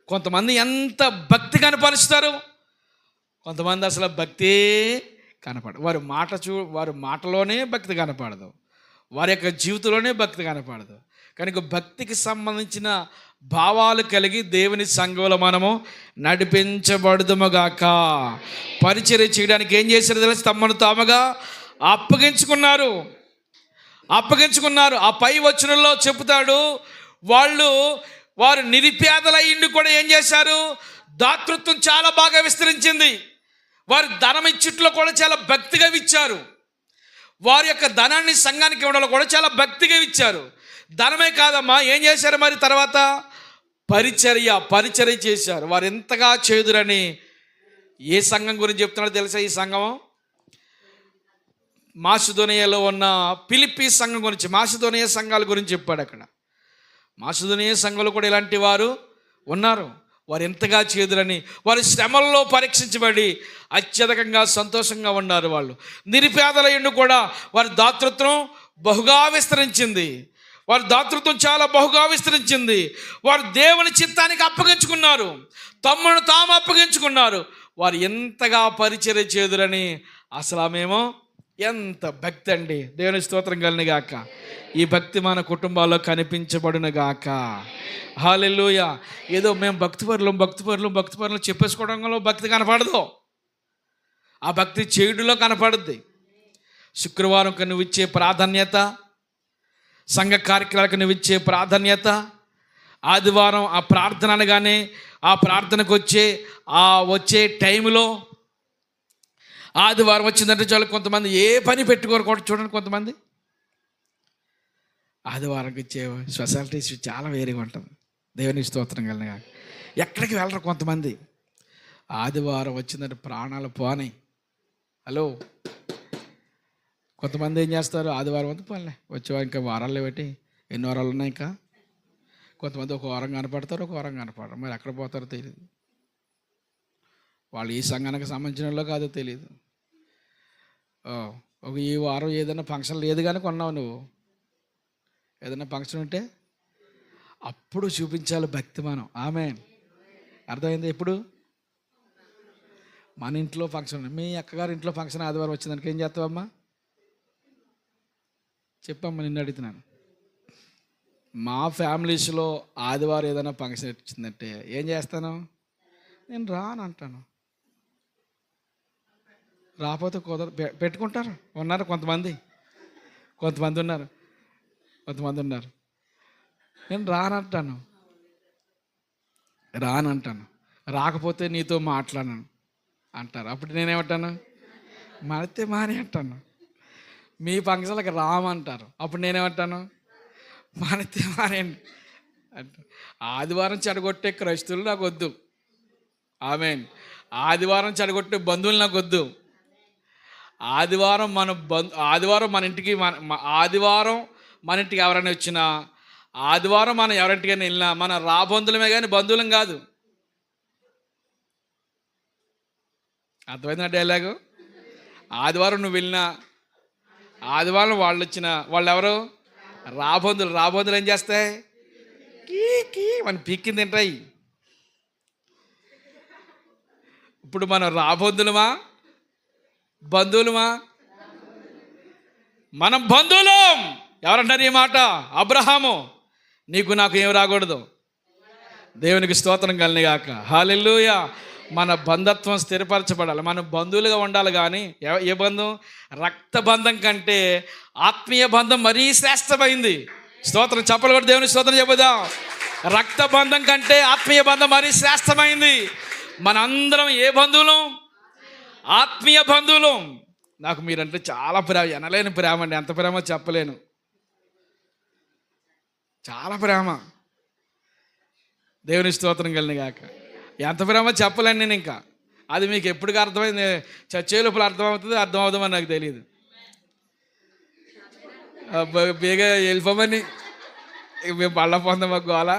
కొంతమంది ఎంత భక్తి కనపరుస్తారు, కొంతమంది అసలు భక్తి కనపడదు. వారి మాటలోనే భక్తి కనపడదు, వారి యొక్క జీవితంలోనే భక్తి కనపడదు. కనుక భక్తికి సంబంధించిన భావాలు కలిగి దేవుని సంఘంలో మనము నడిపించబడుదుముగాక. పరిచర్య చేయడానికి ఏం చేశారు తెలిసి తమను తాముగా అప్పగించుకున్నారు. ఆ పై వచనంలో చెబుతాడు, వారు నిరుపేదలయ్యిండి కూడా ఏం చేశారు? దాతృత్వం చాలా బాగా విస్తరించింది. వారు ధనం ఇచ్చుట్లో కూడా చాలా భక్తిగా ఇచ్చారు. వారి యొక్క ధనాన్ని సంఘానికి ఇవ్వడంలో కూడా చాలా భక్తిగా ఇచ్చారు. ధనమే కాదమ్మా, ఏం చేశారు మరి తర్వాత? పరిచర్య చేశారు. వారు ఎంతగా చేదురని ఏ సంఘం గురించి చెప్తున్నారో తెలుసా? ఈ సంఘం మాసిదోనియాలో ఉన్న ఫిలిప్పీ సంఘం గురించి, మాసిదోనియా సంఘాల గురించి చెప్పాడు అక్కడ. మాసిదోనియా సంఘంలో కూడా ఇలాంటి వారు ఉన్నారు. వారు ఎంతగా చేదురని, వారి శ్రమల్లో పరీక్షించబడి అత్యధికంగా సంతోషంగా ఉన్నారు. వాళ్ళు నిరుపేదలయ్యుండి కూడా వారి దాతృత్వం బహుగా విస్తరించింది. చాలా బహుగా విస్తరించింది. వారు దేవుని చిత్తానికి అప్పగించుకున్నారు, తమ్మును తాము అప్పగించుకున్నారు. వారు ఎంతగా పరిచర్య చేదురని అసలు ఆమెమో ఎంత భక్తి అండి. దేవుని స్తోత్రం కలిగిన గాక. ఈ భక్తి మన కుటుంబాల్లో కనిపించబడును గాక. హల్లెలూయా. ఏదో మేము భక్తిపరులు చెప్పేసుకోవడంలో భక్తి కనపడదు, ఆ భక్తి చేయుడులో కనపడుద్ది. శుక్రవారం నువ్వు ఇచ్చే ప్రాధాన్యత, సంఘ కార్యక్రమాలకు నువ్వు ఇచ్చే ప్రాధాన్యత, ఆదివారం ఆ ప్రార్థన అనగానే ఆ ప్రార్థనకు వచ్చే టైంలో, ఆదివారం వచ్చిందంటే చాలు కొంతమంది ఏ పని పెట్టుకోరు కూడా. చూడండి, కొంతమంది ఆదివారంకి ఇచ్చే స్పెషాలిటీస్ చాలా వేరేగా ఉంటుంది. దేవుని స్తోత్రం కలిగిన ఎక్కడికి వెళ్ళరు కొంతమంది. ఆదివారం వచ్చిందంటే ప్రాణాలు పోని. హలో, కొంతమంది ఏం చేస్తారు? ఆదివారం అంతా పోలే, వచ్చేవారు ఇంకా వారాలు పెట్టి ఎన్ని వారాలు ఉన్నాయి ఇంకా. కొంతమంది ఒక వారం కనపడతారు, ఒక వారం కనపడరు. మరి ఎక్కడ పోతారో తెలియదు. వాళ్ళు ఈ సంఘానికి సంబంధించిన వాళ్ళు కాదో తెలియదు. ఈ వారం ఏదైనా ఫంక్షన్ లేదు కానీ కొన్నావు నువ్వు, ఏదైనా ఫంక్షన్ ఉంటే అప్పుడు చూపించాలి భక్తి మనం. ఆమేన్. అర్థమైంది? ఎప్పుడు మన ఇంట్లో ఫంక్షన్, మీ అక్కగారి ఇంట్లో ఫంక్షన్ ఆదివారం వచ్చిందానికి ఏం చేస్తావమ్మా? చెప్పమ్మా, నిన్ను అడుగుతున్నాను. మా ఫ్యామిలీస్లో ఆదివారం ఏదైనా ఫంక్షన్ వచ్చిందంటే ఏం చేస్తాను? నేను రానంటాను. రాకపోతే పెట్టుకుంటారు. ఉన్నారు కొంతమంది ఉన్నారు. నేను రానంటాను. రాకపోతే నీతో మాట్లాడను అంటారు. అప్పుడు నేనేమంటాను? మారితే మాని అంటాను. మీ ఫంక్షన్లకు రామంటారు. అప్పుడు నేనేమంటాను? మారితే మానేయండి అంటారు. ఆదివారం చెడగొట్టే క్రైస్తవులు నాకు వద్దు. ఆమేన్. ఆదివారం చెడగొట్టే బంధువులు నాకు వద్దు. ఆదివారం మన ఇంటికి ఎవరైనా వచ్చినా ఆదివారం మనం ఎవరింటికైనా వెళ్ళినా మన రాబంధులమే కానీ బంధువులం కాదు. అర్థమైందా డైలాగు? ఆదివారం నువ్వు వెళ్ళినా, ఆదివారం వాళ్ళు వచ్చిన వాళ్ళు ఎవరు? రాబంధులు. రాబంధులు ఏం చేస్తాయి? కీ మన పీక్కింది తింటాయి. ఇప్పుడు మనం రాబంధులమా బంధువులమా? మనం బంధువులం. ఎవరంటారు ఈ మాట? అబ్రహాము. నీకు నాకు ఏం రాకూడదు? దేవునికి స్తోత్రం కలనిగాక. హల్లెలూయా. మన బంధత్వం స్థిరపరచబడాలి. మనం బంధువులుగా ఉండాలి. కానీ ఏ బంధం? రక్త బంధం కంటే ఆత్మీయ బంధం మరీ శ్రేష్టమైంది. స్తోత్రం చెప్పలు కూడా దేవుని స్తోత్రం చెబుదాం. రక్త బంధం కంటే ఆత్మీయ బంధం మరీ శ్రేష్టమైంది. మనందరం ఏ బంధువులం? ఆత్మీయ బంధువులం. నాకు మీరంటే చాలా ప్రేమ, ఎనలేని ప్రేమ అండి. ఎంత ప్రేమో చెప్పలేను. చాలా ప్రేమ. దేవుని స్తోత్రం కలిగినగాక. ఎంత ప్రేమ చెప్పలేను నేను. ఇంకా అది మీకు ఎప్పటికీ అర్థమైంది? చచ్చే లోపల అర్థమవుతుంది, అర్థమవుతామని నాకు తెలియదు. బేగా వెళ్ళిపోమని మేము పళ్ళ పొందాం మాకు గోల.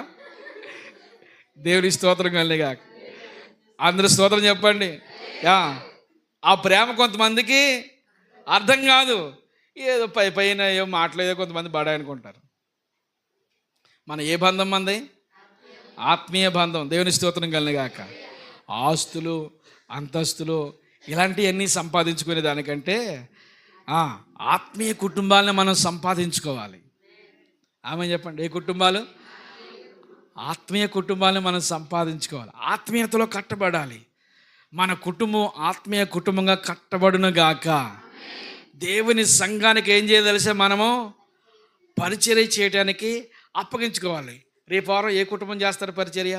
దేవుని స్తోత్రం కలిగినగాక. అందరూ స్తోత్రం చెప్పండి. ఆ ప్రేమ కొంతమందికి అర్థం కాదు. ఏదో పైన ఏదో మాట్లాడేదో కొంతమంది బడా అనుకుంటారు. మన ఏ బంధం మంది? ఆత్మీయ బంధం. దేవుని స్తోత్రం కలిగినగాక. ఆస్తులు, అంతస్తులు ఇలాంటివన్నీ సంపాదించుకునే దానికంటే ఆత్మీయ కుటుంబాలను మనం సంపాదించుకోవాలి. ఆమె చెప్పండి. ఏ కుటుంబాలు? ఆత్మీయ కుటుంబాలను మనం సంపాదించుకోవాలి. ఆత్మీయతలో కట్టబడాలి. మన కుటుంబం ఆత్మీయ కుటుంబంగా కట్టబడును గాక. దేవుని సంఘానికి ఏం చేయాలి తెలిసే? మనము పరిచర్య చేయడానికి అప్పగించుకోవాలి. రేపు వారం ఏ కుటుంబం చేస్తారు పరిచర్య?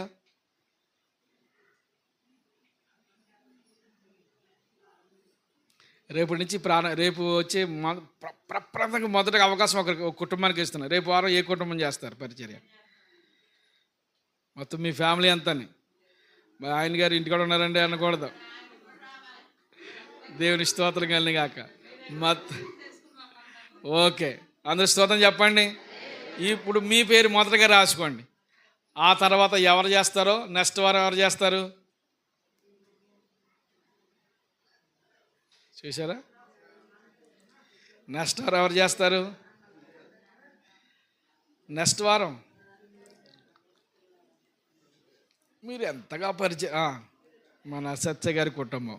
రేపటి నుంచి రేపు వచ్చే ప్రప్రథంగా మొదటగా అవకాశం ఒక కుటుంబానికి ఇస్తున్నారు. రేపు వారం ఏ కుటుంబం చేస్తారు పరిచర్య? మొత్తం మీ ఫ్యామిలీ అంతాని. ఆయన గారు ఇంటికాడ ఉన్నారండి అనకూడదు. దేవుని స్తోత్రం కలిగినగాక. ఓకే, అందరు స్తోత్రం చెప్పండి. ఇప్పుడు మీ పేరు మొదటగా రాసుకోండి. ఆ తర్వాత ఎవరు చేస్తారో నెక్స్ట్ వారం ఎవరు చేస్తారు చూసారా? నెక్స్ట్ వారం ఎవరు చేస్తారు? నెక్స్ట్ వారం మీరు ఎంతగా మన సత్య గారి కుటుంబం.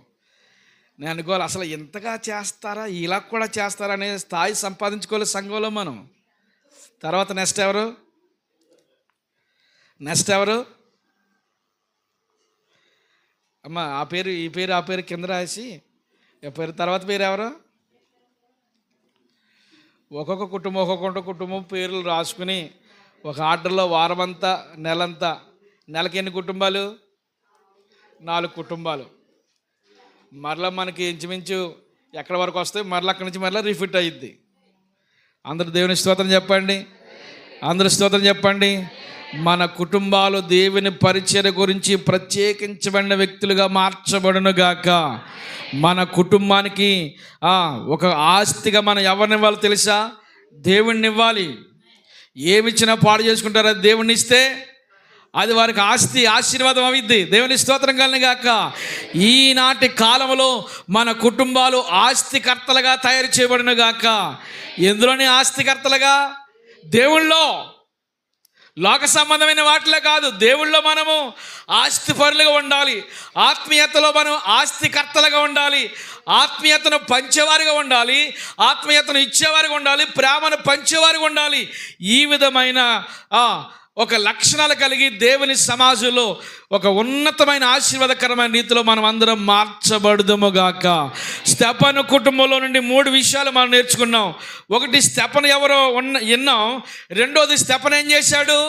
నేను అనుకోవాలి అసలు ఎంతగా చేస్తారా, ఇలా కూడా చేస్తారా అనే స్థాయి సంపాదించుకోవాలి సంఘంలో మనం. తర్వాత నెక్స్ట్ ఎవరు? అమ్మ ఆ పేరు ఈ పేరు ఆ పేరు కింద రాసి తర్వాత పేరు ఎవరు? ఒక్కొక్క కుటుంబం పేర్లు రాసుకుని ఒక ఆర్డర్లో వారమంతా నెలంతా. నెలకి ఎన్ని కుటుంబాలు? 4 కుటుంబాలు. మరలా మనకి ఇంచుమించు ఎక్కడి వరకు వస్తాయి, మరలా అక్కడి నుంచి మరలా రిఫిట్ అయ్యిద్ది. అందరూ దేవుని స్తోత్రం చెప్పండి. మన కుటుంబాలు దేవుని పరిచర్య గురించి ప్రత్యేకించబడిన వ్యక్తులుగా మార్చబడును గాక. మన కుటుంబానికి ఒక ఆస్తిగా మనం ఎవరిని ఇవ్వాలో తెలుసా? దేవుణ్ణి ఇవ్వాలి. ఏమిచ్చినా పాడు చేసుకుంటారో దేవుణ్ణి ఇస్తే అది వారికి ఆశీర్వాదం అవిద్ది. దేవుని స్తోత్రం కలిగిన గాక. ఈనాటి కాలంలో మన కుటుంబాలు ఆస్తికర్తలుగా తయారు చేయబడిన గాక. ఎందులోని ఆస్తికర్తలుగా? దేవుళ్ళో. లోక సంబంధమైన వాటిలో కాదు, దేవుళ్ళో మనము ఆస్తిపరులుగా ఉండాలి. ఆత్మీయతలో మనం ఆస్తికర్తలుగా ఉండాలి. ఆత్మీయతను పంచేవారిగా ఉండాలి. ఆత్మీయతను ఇచ్చేవారిగా ఉండాలి. ప్రేమను పంచేవారిగా ఉండాలి. ఈ విధమైన ఒక లక్షణాలు కలిగి దేవుని సమాజంలో ఒక ఉన్నతమైన ఆశీర్వాదకరమైన రీతిలో మనం అందరం మార్చబడుదుముగాక. స్తెఫను కుటుంబంలో నుండి 3 విషయాలు మనం నేర్చుకున్నాం. ఒకటి, స్తెఫను ఎవరో విన్నాం. రెండోది, స్తెఫను ఏం చేశాడు?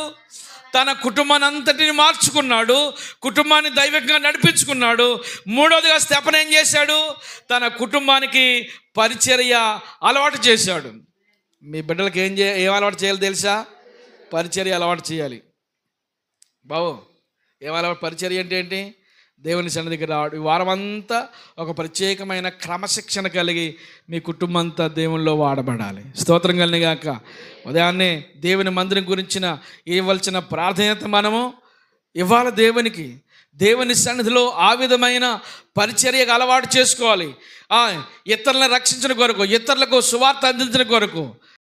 తన కుటుంబాన్ని అంతటిని మార్చుకున్నాడు, కుటుంబాన్ని దైవికంగా నడిపించుకున్నాడు. మూడోదిగా స్తెఫను ఏం చేశాడు? తన కుటుంబానికి పరిచర్య అలవాటు చేశాడు. మీ బిడ్డలకి ఏం అలవాటు చేయాలి తెలుసా? పరిచర్య అలవాటు చేయాలి. బాబు ఏం అలవాటు? పరిచర్య అంటే ఏంటి? దేవుని సన్నిధికి రావడం. ఈ వారం అంతా ఒక ప్రత్యేకమైన క్రమశిక్షణ కలిగి మీ కుటుంబం అంతా దేవునిలో వాడబడాలి. స్తోత్రం కలిగిన గాక. ఉదయాన్నే దేవుని మందిరం గురించిన ఇవ్వాల్సిన ప్రాధాన్యత మనము ఇవ్వాలి. దేవుని సన్నిధిలో ఆ విధమైన పరిచర్యకు అలవాటు చేసుకోవాలి. ఇతరులను రక్షించిన కొరకు, ఇతరులకు సువార్త అందించిన కొరకు